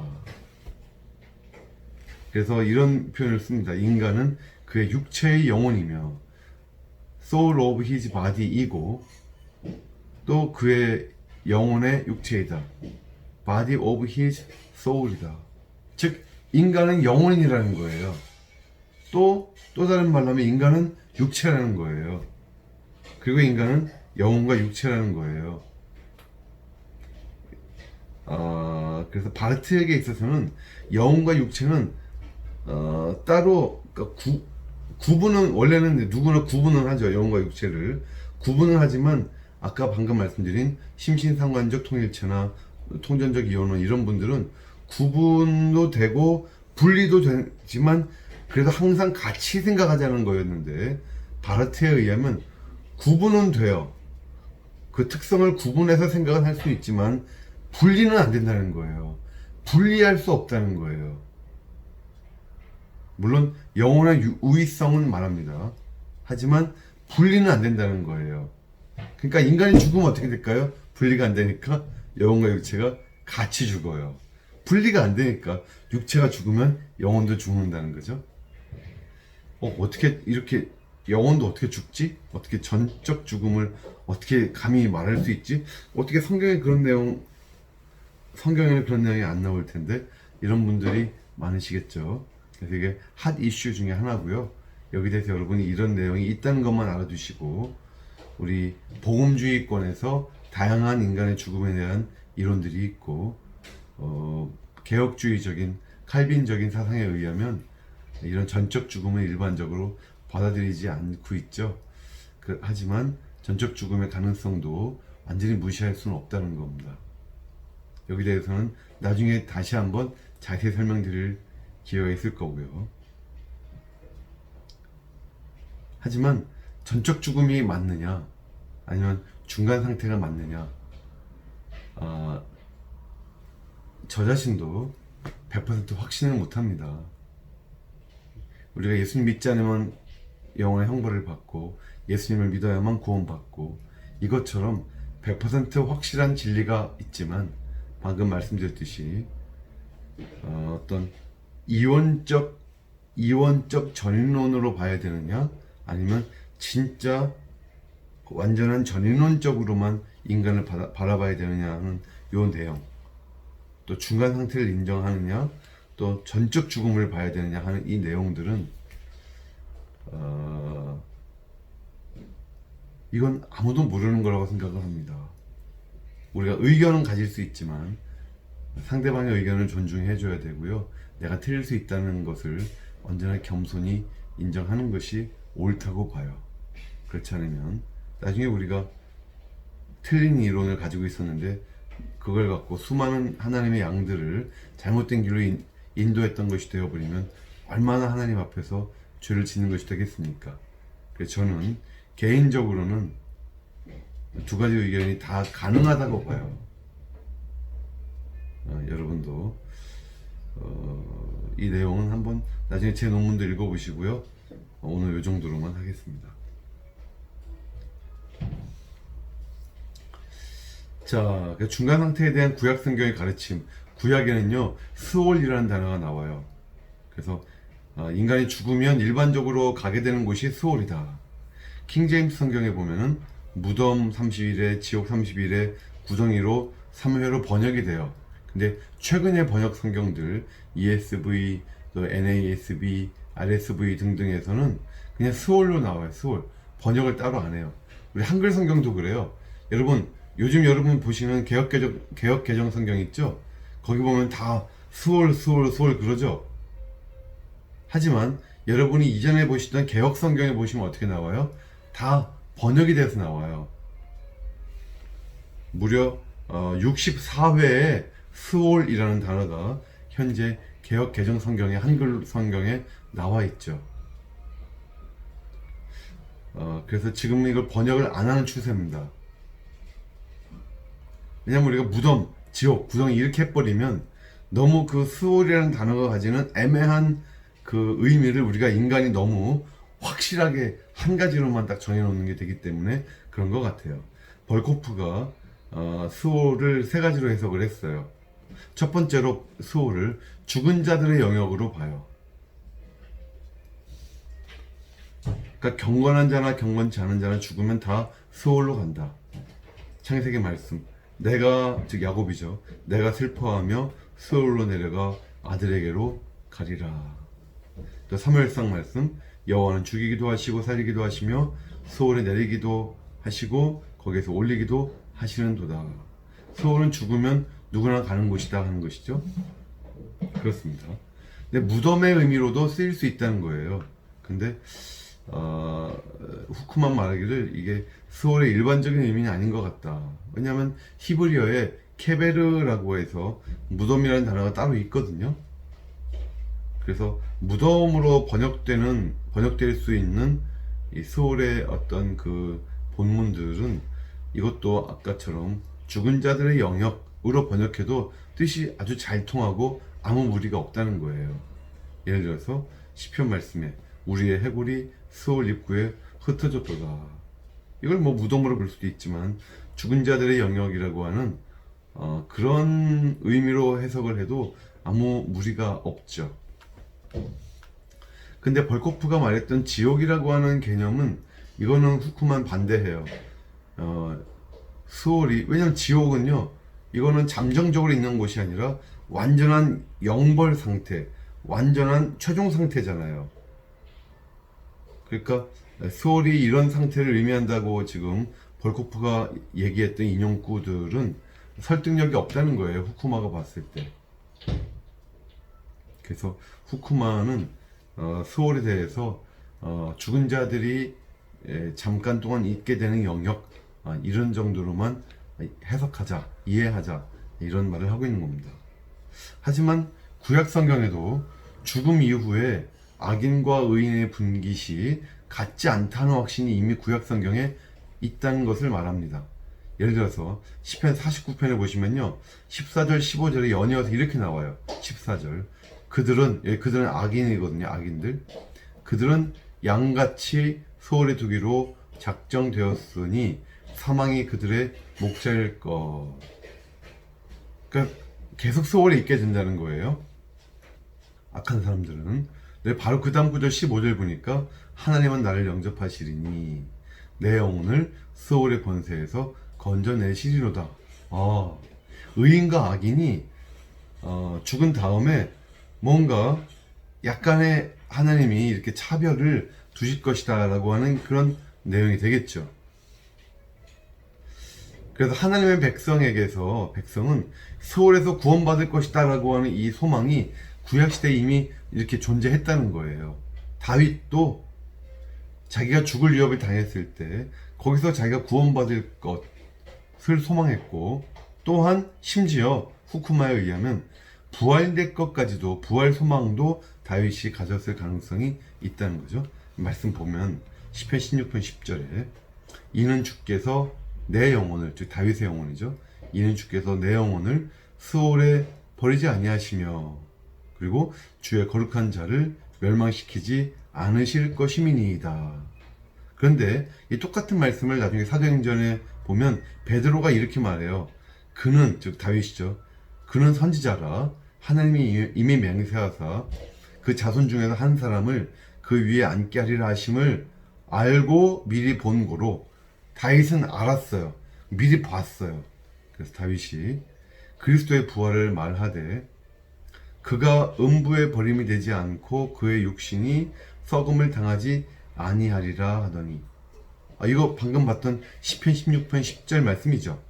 [SPEAKER 1] 그래서 이런 표현을 씁니다. 인간은 그의 육체의 영혼이며 soul of his body이고 또 그의 영혼의 육체이다. body of his soul이다. 즉 인간은 영혼이라는 거예요. 또 다른 말로 하면 인간은 육체라는 거예요. 그리고 인간은 영혼과 육체라는 거예요. 그래서 바르트에게 있어서는 영혼과 육체는 따로 그러니까 구분은 원래는 누구나 구분은 하죠. 영혼과 육체를 구분은 하지만 아까 방금 말씀드린 심신상관적 통일체나 통전적 이원론 이런 분들은 구분도 되고 분리도 되지만 그래도 항상 같이 생각하자는 거였는데 바르트에 의하면 구분은 돼요. 그 특성을 구분해서 생각은 할 수 있지만 분리는 안 된다는 거예요. 분리할 수 없다는 거예요. 물론 영혼의 우위성은 말합니다. 하지만 분리는 안 된다는 거예요. 그러니까 인간이 죽으면 어떻게 될까요? 분리가 안 되니까 영혼과 육체가 같이 죽어요. 분리가 안 되니까 육체가 죽으면 영혼도 죽는다는 거죠. 어떻게 이렇게 영혼도 어떻게 죽지? 어떻게 전적 죽음을 어떻게 감히 말할 수 있지? 어떻게 성경에는 그런 내용이 안 나올 텐데 이런 분들이 많으시겠죠. 그래서 이게 핫 이슈 중에 하나고요. 여기 대해서 여러분이 이런 내용이 있다는 것만 알아두시고 우리 복음주의권에서 다양한 인간의 죽음에 대한 이론들이 있고 개혁주의적인 칼빈적인 사상에 의하면 이런 전적 죽음을 일반적으로 받아들이지 않고 있죠. 하지만 전적 죽음의 가능성도 완전히 무시할 수는 없다는 겁니다. 여기 대해서는 나중에 다시 한번 자세히 설명드릴 기회가 있을 거고요. 하지만 전적 죽음이 맞느냐 아니면 중간 상태가 맞느냐, 저 자신도 100% 확신을 못합니다. 우리가 예수님 믿지 않으면 영원의 형벌을 받고 예수님을 믿어야만 구원받고 이것처럼 100% 확실한 진리가 있지만 방금 말씀드렸듯이 어떤 이원적 전인론으로 봐야 되느냐 아니면 진짜 완전한 전인론적으로만 인간을 바라봐야 되느냐 하는 요 내용, 또 중간 상태를 인정하느냐 또 전적 죽음을 봐야 되느냐 하는 이 내용들은 이건 아무도 모르는 거라고 생각을 합니다. 우리가 의견은 가질 수 있지만 상대방의 의견을 존중해 줘야 되고요. 내가 틀릴 수 있다는 것을 언제나 겸손히 인정하는 것이 옳다고 봐요. 그렇지 않으면 나중에 우리가 틀린 이론을 가지고 있었는데 그걸 갖고 수많은 하나님의 양들을 잘못된 길로 인도했던 것이 되어버리면 얼마나 하나님 앞에서 죄를 짓는 것이 되겠습니까? 그래서 저는 개인적으로는 두 가지 의견이 다 가능하다고 봐요. 여러분도 이 내용은 한번 나중에 제 논문도 읽어보시고요. 오늘 이 정도로만 하겠습니다. 자, 중간 상태에 대한 구약 성경의 가르침. 구약에는요, 스올이라는 단어가 나와요. 그래서 인간이 죽으면 일반적으로 가게 되는 곳이 스올이다. 킹제임스 성경에 보면은 무덤 30일에 지옥 30일에 구덩이로 3회로 번역이 돼요. 근데 최근의 번역 성경들 ESV, 또 NASB, RSV 등등에서는 그냥 스올로 나와요. 스올. 번역을 따로 안 해요. 우리 한글 성경도 그래요. 요즘 여러분 보시는 개혁 개정 성경 있죠? 거기 보면 다 스올 그러죠? 하지만 여러분이 이전에 보시던 개혁 성경에 보시면 어떻게 나와요? 다 번역이 돼서 나와요. 무려 64회에 스올이라는 단어가 현재 개혁 개정 성경의 한글 성경에 나와 있죠. 그래서 지금 이걸 번역을 안 하는 추세입니다. 왜냐면 우리가 무덤, 지옥, 구덩이 이렇게 해버리면 너무 그 스올이라는 단어가 가지는 애매한 그 의미를 우리가 인간이 너무 확실하게 한 가지로만 딱 정해놓는 게 되기 때문에 그런 것 같아요. 벌코프가 스올을 세 가지로 해석을 했어요. 첫 번째로 스올을 죽은 자들의 영역으로 봐요. 그러니까 경건한 자나 경건치 않은 자는 죽으면 다 스올로 간다. 창세기 말씀. 즉 야곱이죠. 내가 슬퍼하며 스올로 내려가 아들에게로 가리라. 또 사무엘상 말씀. 여호와는 죽이기도 하시고 살리기도 하시며 스올에 내리기도 하시고 거기에서 올리기도 하시는도다. 스올은 죽으면 누구나 가는 곳이다 하는 것이죠. 그렇습니다. 근데 무덤의 의미로도 쓰일 수 있다는 거예요. 근데 후크만 말하기를 이게 스올의 일반적인 의미는 아닌 것 같다. 왜냐하면 히브리어에 케베르라고 해서 무덤이라는 단어가 따로 있거든요. 그래서 무덤으로 번역될 수 있는 이 스올의 어떤 그 본문들은 이것도 아까처럼 죽은 자들의 영역으로 번역해도 뜻이 아주 잘 통하고 아무 무리가 없다는 거예요. 예를 들어서 시편 말씀에 우리의 해골이 스올 입구에 흩어졌도다. 이걸 뭐 무덤으로 볼 수도 있지만 죽은 자들의 영역이라고 하는 그런 의미로 해석을 해도 아무 무리가 없죠. 근데 벌코프가 말했던 지옥이라고 하는 개념은 이거는 후쿠만 반대해요. 스월이, 왜냐면 지옥은요, 이거는 잠정적으로 있는 곳이 아니라 완전한 영벌 상태, 완전한 최종 상태잖아요. 그러니까 스월이 이런 상태를 의미한다고 지금 벌코프가 얘기했던 인용구들은 설득력이 없다는 거예요, 후쿠마가 봤을 때. 그래서 후쿠마는 스월에 대해서 죽은 자들이 잠깐 동안 있게 되는 영역, 이런 정도로만 해석하자, 이해하자, 이런 말을 하고 있는 겁니다. 하지만 구약 성경에도 죽음 이후에 악인과 의인의 분깃이 같지 않다는 확신이 이미 구약 성경에 있다는 것을 말합니다. 예를 들어서 시편 49편에 보시면요, 14절 15절에 연이어서 이렇게 나와요. 14절, 그들은 악인이거든요. 악인들. 그들은 양같이 소홀히 두기로 작정되었으니 사망이 그들의 목자일 것. 그러니까 계속 소홀히 있게 된다는 거예요. 악한 사람들은. 네, 바로 그 다음 구절 15절 보니까 하나님은 나를 영접하시리니 내 영혼을 스올의 권세에서 건져내시리로다. 의인과 악인이 죽은 다음에 뭔가 약간의 하나님이 이렇게 차별을 두실 것이다 라고 하는 그런 내용이 되겠죠. 그래서 하나님의 백성은 스올에서 구원받을 것이다 라고 하는 이 소망이 구약시대에 이미 이렇게 존재했다는 거예요. 다윗도 자기가 죽을 위협을 당했을 때 거기서 자기가 구원받을 것을 소망했고, 또한 심지어 후쿠마에 의하면 부활될 것까지도, 부활 소망도 다윗이 가졌을 가능성이 있다는 거죠. 말씀 보면 시편 16편 10절에 이는 주께서 내 영혼을, 즉 다윗의 영혼이죠, 이는 주께서 내 영혼을 스올에 버리지 아니하시며 그리고 주의 거룩한 자를 멸망시키지 않으실 것임이니이다. 그런데 이 똑같은 말씀을 나중에 사도행전에 보면 베드로가 이렇게 말해요. 그는, 즉 다윗이죠, 그는 선지자라 하나님이 이미 맹세하사 그 자손 중에서 한 사람을 그 위에 앉게 하리라 하심을 알고 미리 본 고로. 다윗은 알았어요. 미리 봤어요. 그래서 다윗이 그리스도의 부활을 말하되 그가 음부에 버림이 되지 않고 그의 육신이 썩음을 당하지 아니하리라 하더니. 이거 방금 봤던 시편 16편 10절 말씀이죠.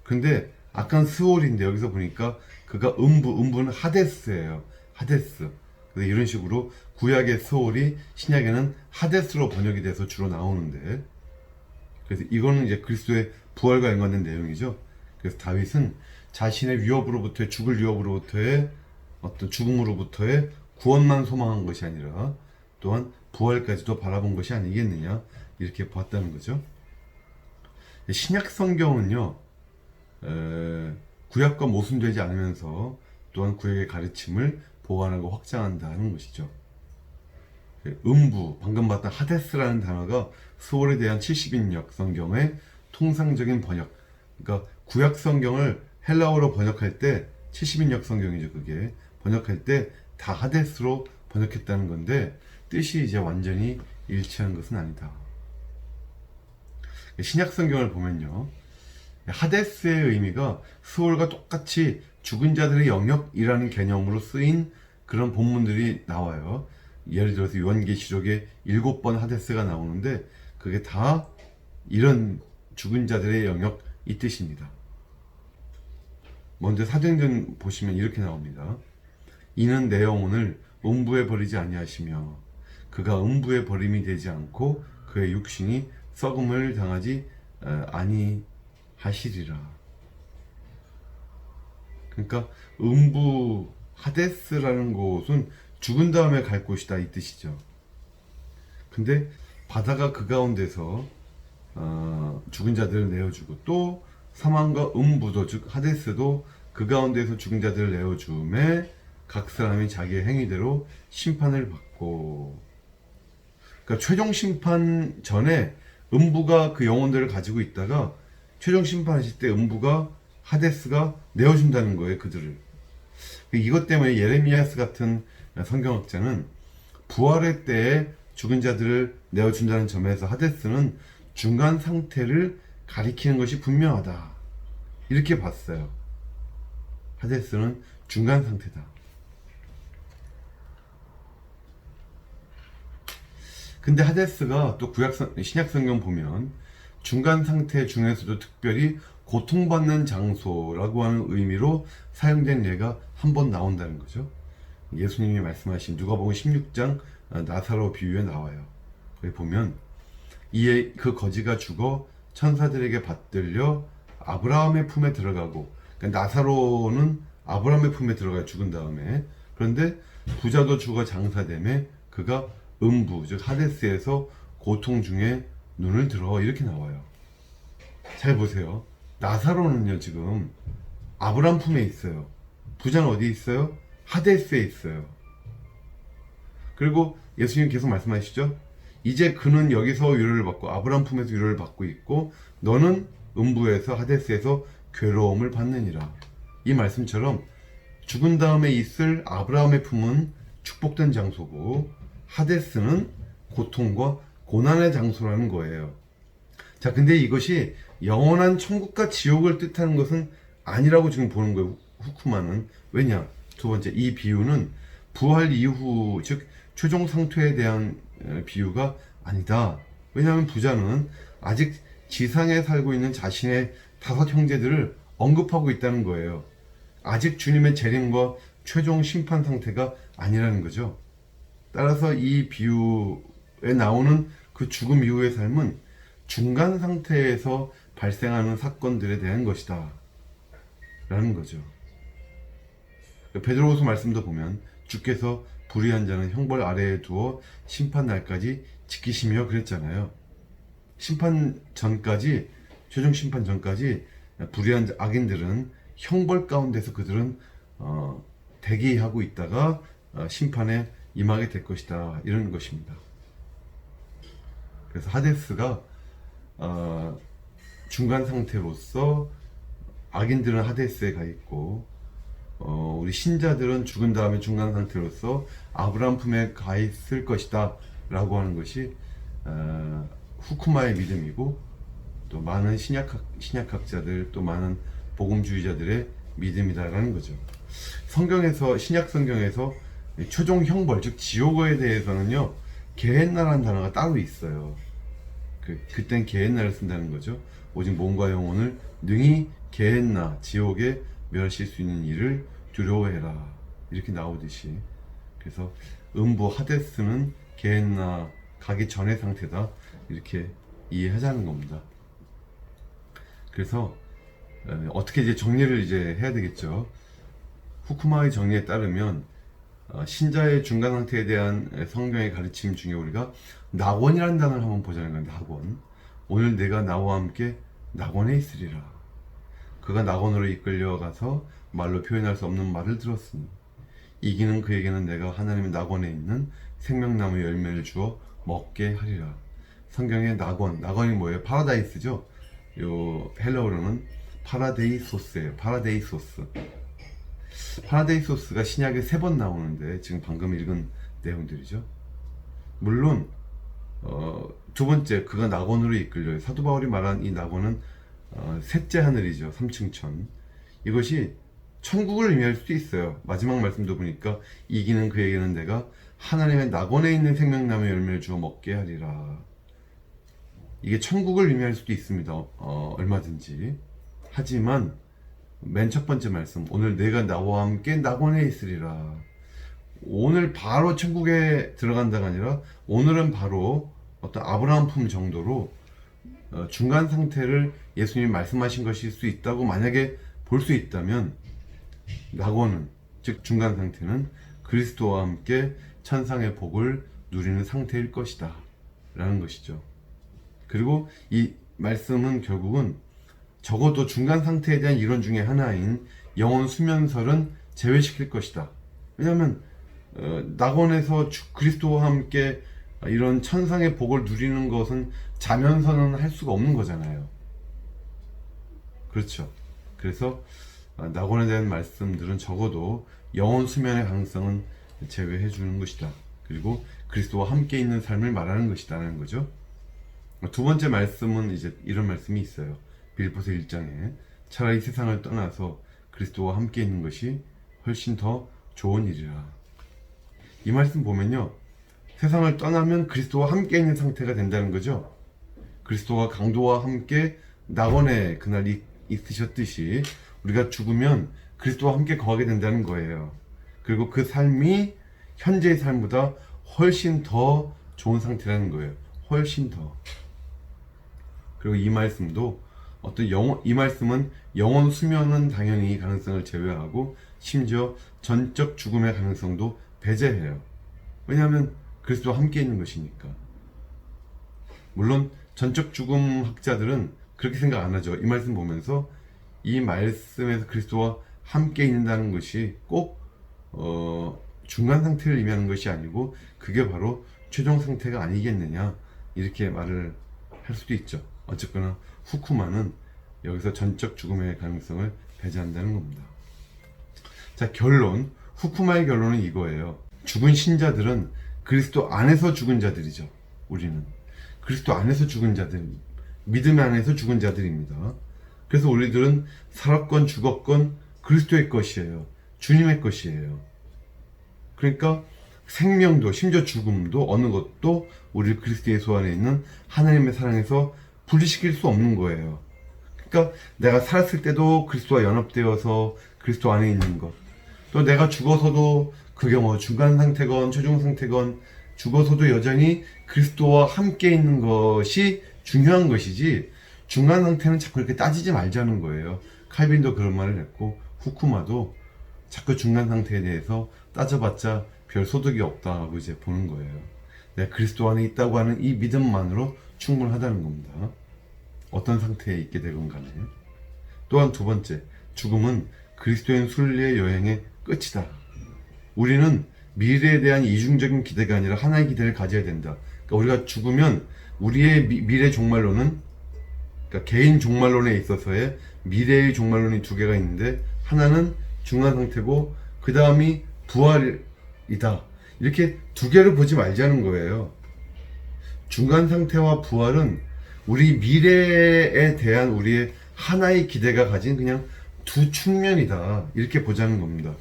[SPEAKER 1] 근데 아까는 스올인데 여기서 보니까 그가 음부는 하데스예요. 하데스. 그래서 이런 식으로 구약의 스올이 신약에는 하데스로 번역이 돼서 주로 나오는데, 그래서 이거는 이제 그리스도의 부활과 연관된 내용이죠. 그래서 다윗은 자신의 위협으로부터의, 죽을 위협으로부터의 어떤 죽음으로부터의 구원만 소망한 것이 아니라 또한 부활까지도 바라본 것이 아니겠느냐, 이렇게 봤다는 거죠. 신약 성경은요, 구약과 모순되지 않으면서 또한 구약의 가르침을 보완하고 확장한다는 것이죠. 방금 봤던 하데스라는 단어가 스월에 대한 70인역 성경의 통상적인 번역, 그러니까 구약 성경을 헬라어로 번역할 때 70인역 성경이죠. 그게 번역할 때 다 하데스로 번역했다는 건데 뜻이 이제 완전히 일치한 것은 아니다. 신약 성경을 보면요, 하데스의 의미가 스월과 똑같이 죽은 자들의 영역이라는 개념으로 쓰인 그런 본문들이 나와요. 예를 들어서 요한계시록에 7번 하데스가 나오는데 그게 다 이런 죽은 자들의 영역, 이 뜻입니다. 먼저 사도행전 보시면 이렇게 나옵니다. 이는 내 영혼을 음부에 버리지 아니하시며 그가 음부에 버림이 되지 않고 그의 육신이 썩음을 당하지 아니하시리라. 그러니까 음부, 하데스라는 곳은 죽은 다음에 갈 곳이다, 이 뜻이죠. 근데 바다가 그 가운데서 죽은 자들을 내어주고, 또 사망과 음부도, 즉 하데스도 그 가운데서 죽은 자들을 내어주매 각 사람이 자기의 행위대로 심판을 받고. 그러니까 최종 심판 전에 음부가 그 영혼들을 가지고 있다가 최종 심판하실 때 음부가 하데스가 내어준다는 거예요, 그들을. 이것 때문에 예레미야스 같은 성경학자는 부활의 때에 죽은 자들을 내어준다는 점에서 하데스는 중간 상태를 가리키는 것이 분명하다, 이렇게 봤어요. 하데스는 중간 상태다. 근데 하데스가 또 신약 성경 보면 중간 상태 중에서도 특별히 고통받는 장소라고 하는 의미로 사용된 예가 한 번 나온다는 거죠. 예수님이 말씀하신 누가복음 16장 나사로 비유에 나와요. 거기 보면 이에 그 거지가 죽어 천사들에게 받들려 아브라함의 품에 들어가고, 그러니까 나사로는 아브라함의 품에 들어가 죽은 다음에, 그런데 부자도 죽어 장사되매 그가 음부 즉 하데스에서 고통 중에 눈을 들어, 이렇게 나와요. 잘 보세요. 나사로는요 지금 아브라함 품에 있어요. 부자는 어디 있어요? 하데스에 있어요. 그리고 예수님 계속 말씀하시죠. 이제 그는 여기서 위로를 받고 아브라함 품에서 위로를 받고 있고 너는 음부에서 하데스에서 괴로움을 받느니라. 이 말씀처럼 죽은 다음에 있을 아브라함의 품은 축복된 장소고 하데스는 고통과 고난의 장소라는 거예요. 자, 근데 이것이 영원한 천국과 지옥을 뜻하는 것은 아니라고 지금 보는 거예요, 후쿠마는. 왜냐? 두 번째, 이 비유는 부활 이후, 즉 최종 상태에 대한 비유가 아니다. 왜냐하면 부자는 아직 지상에 살고 있는 자신의 5 형제들을 언급하고 있다는 거예요. 아직 주님의 재림과 최종 심판 상태가 아니라는 거죠. 따라서 이 비유에 나오는 그 죽음 이후의 삶은 중간 상태에서 발생하는 사건들에 대한 것이다 라는 거죠. 베드로후서 말씀도 보면 주께서 불의한 자는 형벌 아래에 두어 심판 날까지 지키시며 그랬잖아요. 심판 전까지, 최종 심판 전까지 불의한 악인들은 형벌 가운데서 그들은 대기하고 있다가 심판에 임하게 될 것이다, 이런 것입니다. 그래서 하데스가 중간 상태로서 악인들은 하데스에 가 있고 우리 신자들은 죽은 다음에 중간 상태로서 아브라함 품에 가 있을 것이다 라고 하는 것이 후쿠마의 믿음이고, 또 많은 신약학자들, 또 많은 복음주의자들의 믿음이다라는 거죠. 성경에서, 신약 성경에서 최종 형벌, 즉 지옥에 대해서는요 게헨나라는 단어가 따로 있어요. 그땐 게헨나를 쓴다는 거죠. 오직 몸과 영혼을 능히 게헨나, 지옥에 멸하실 수 있는 일을 두려워해라, 이렇게 나오듯이. 그래서 음부 하데스는 게헨나 가기 전의 상태다, 이렇게 이해하자는 겁니다. 그래서 어떻게 이제 정리를 이제 해야 되겠죠. 후쿠마의 정리에 따르면 신자의 중간 상태에 대한 성경의 가르침 중에 우리가 낙원이라는 단어를 한번 보자는 거예요. 낙원. 오늘 내가 나와 함께 낙원에 있으리라. 그가 낙원으로 이끌려가서 말로 표현할 수 없는 말을 들었으니 이기는 그에게는 내가 하나님의 낙원에 있는 생명나무 열매를 주어 먹게 하리라. 성경의 낙원이 뭐예요? 파라다이스죠. 요 헬라어로는 파라데이소스예요. 파라데이소스가 신약에 3번 나오는데 지금 방금 읽은 내용들이죠. 물론 두 번째, 그가 낙원으로 이끌려요. 사도 바울이 말한 이 낙원은 셋째 하늘이죠. 3층 천. 이것이 천국을 의미할 수도 있어요. 마지막 말씀도 보니까 이기는 그에게는 내가 하나님의 낙원에 있는 생명나무 열매를 주어 먹게 하리라. 이게 천국을 의미할 수도 있습니다. 얼마든지. 하지만 맨 첫 번째 말씀, 오늘 내가 나와 함께 낙원에 있으리라. 오늘 바로 천국에 들어간다가 아니라 오늘은 바로 어떤 아브라함 품 정도로 중간 상태를 예수님이 말씀하신 것일 수 있다고 만약에 볼 수 있다면, 낙원은, 즉 중간 상태는 그리스도와 함께 천상의 복을 누리는 상태일 것이다 라는 것이죠. 그리고 이 말씀은 결국은 적어도 중간 상태에 대한 이론 중에 하나인 영혼 수면설은 제외시킬 것이다. 왜냐하면 낙원에서 그리스도와 함께 이런 천상의 복을 누리는 것은 자면서는 할 수가 없는 거잖아요. 그렇죠. 그래서 낙원에 대한 말씀들은 적어도 영원 수면의 가능성은 제외해 주는 것이다. 그리고 그리스도와 함께 있는 삶을 말하는 것이다라는 거죠. 두 번째 말씀은 이제 이런 말씀이 있어요. 빌립보서 1장에 차라리 세상을 떠나서 그리스도와 함께 있는 것이 훨씬 더 좋은 일이라. 이 말씀 보면요, 세상을 떠나면 그리스도와 함께 있는 상태가 된다는 거죠. 그리스도와 강도와 함께 낙원에 그날 있으셨듯이 우리가 죽으면 그리스도와 함께 거하게 된다는 거예요. 그리고 그 삶이 현재의 삶보다 훨씬 더 좋은 상태라는 거예요. 훨씬 더. 그리고 이 말씀도 이 말씀은 영원 수면은 당연히 가능성을 제외하고 심지어 전적 죽음의 가능성도 배제해요. 왜냐하면 그리스도와 함께 있는 것이니까. 물론 전적 죽음 학자들은 그렇게 생각 안 하죠. 이 말씀 보면서 이 말씀에서 그리스도와 함께 있는다는 것이 꼭 중간 상태를 의미하는 것이 아니고 그게 바로 최종 상태가 아니겠느냐, 이렇게 말을 할 수도 있죠. 어쨌거나 후쿠마는 여기서 전적 죽음의 가능성을 배제한다는 겁니다. 자, 결론. 후쿠마의 결론은 이거예요. 죽은 신자들은 그리스도 안에서 죽은 자들이죠. 우리는 그리스도 안에서 죽은 자들, 믿음 안에서 죽은 자들입니다. 그래서 우리들은 살았건 죽었건 그리스도의 것이에요. 주님의 것이에요. 그러니까 생명도 심지어 죽음도 어느 것도 우리 그리스도 예수 안에 있는 하나님의 사랑에서 분리시킬 수 없는 거예요. 그러니까 내가 살았을 때도 그리스도와 연합되어서 그리스도 안에 있는 것, 또 내가 죽어서도 그게 뭐 중간 상태건 최종 상태건 죽어서도 여전히 그리스도와 함께 있는 것이 중요한 것이지, 중간 상태는 자꾸 이렇게 따지지 말자는 거예요. 칼빈도 그런 말을 했고 후쿠마도 자꾸 중간 상태에 대해서 따져봤자 별 소득이 없다고 이제 보는 거예요. 내가 그리스도 안에 있다고 하는 이 믿음만으로 충분하다는 겁니다. 어떤 상태에 있게 되건 간에. 또한 두 번째, 죽음은 그리스도인 순리의 여행의 끝이다. 우리는 미래에 대한 이중적인 기대가 아니라 하나의 기대를 가져야 된다. 그러니까 우리가 죽으면 우리의 미래 종말론은, 그러니까 개인 종말론에 있어서의 미래의 종말론이 두 개가 있는데, 하나는 중간 상태고 그 다음이 부활이다. 이렇게 두 개를 보지 말자는 거예요. 중간 상태와 부활은 우리 미래에 대한 우리의 하나의 기대가 가진 그냥 두 측면이다, 이렇게 보자는 겁니다.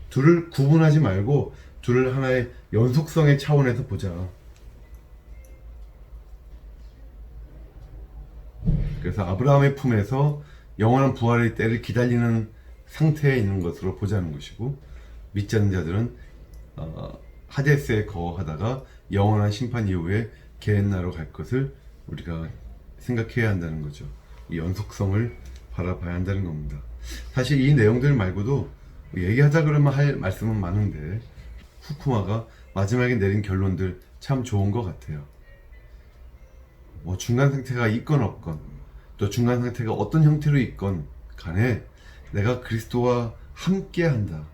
[SPEAKER 1] 둘을 구분하지 말고 둘을 하나의 연속성의 차원에서 보자. 그래서 아브라함의 품에서 영원한 부활의 때를 기다리는 상태에 있는 것으로 보자는 것이고, 믿지 않는 자들은 하데스에 거하다가 영원한 심판 이후에 게헨나로 갈 것을 우리가 생각해야 한다는 거죠. 이 연속성을 바라봐야 한다는 겁니다. 사실 이 내용들 말고도 얘기하자 그러면 할 말씀은 많은데, 후쿠마가 마지막에 내린 결론들 참 좋은 것 같아요. 뭐 중간 상태가 있건 없건, 또 중간 상태가 어떤 형태로 있건 간에 내가 그리스도와 함께 한다,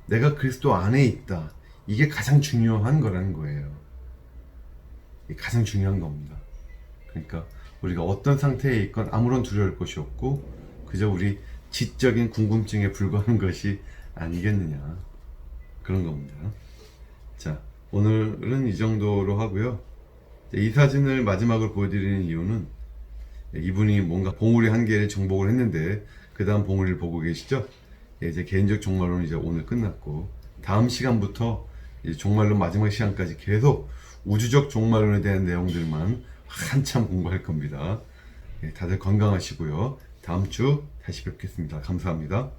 [SPEAKER 1] 내가 그리스도 안에 있다, 이게 가장 중요한 거라는 거예요. 이게 가장 중요한 겁니다. 그러니까 우리가 어떤 상태에 있건 아무런 두려울 것이 없고 그저 우리 지적인 궁금증에 불과한 것이 아니겠느냐, 그런 겁니다. 자, 오늘은 이 정도로 하고요. 이 사진을 마지막으로 보여드리는 이유는, 이분이 뭔가 봉우리 한 개를 정복을 했는데 그 다음 봉우리를 보고 계시죠? 이제 개인적 종말론은 이제 오늘 끝났고, 다음 시간부터 이제 종말론 마지막 시간까지 계속 우주적 종말론에 대한 내용들만 한참 공부할 겁니다. 다들 건강하시고요. 다음 주 다시 뵙겠습니다. 감사합니다.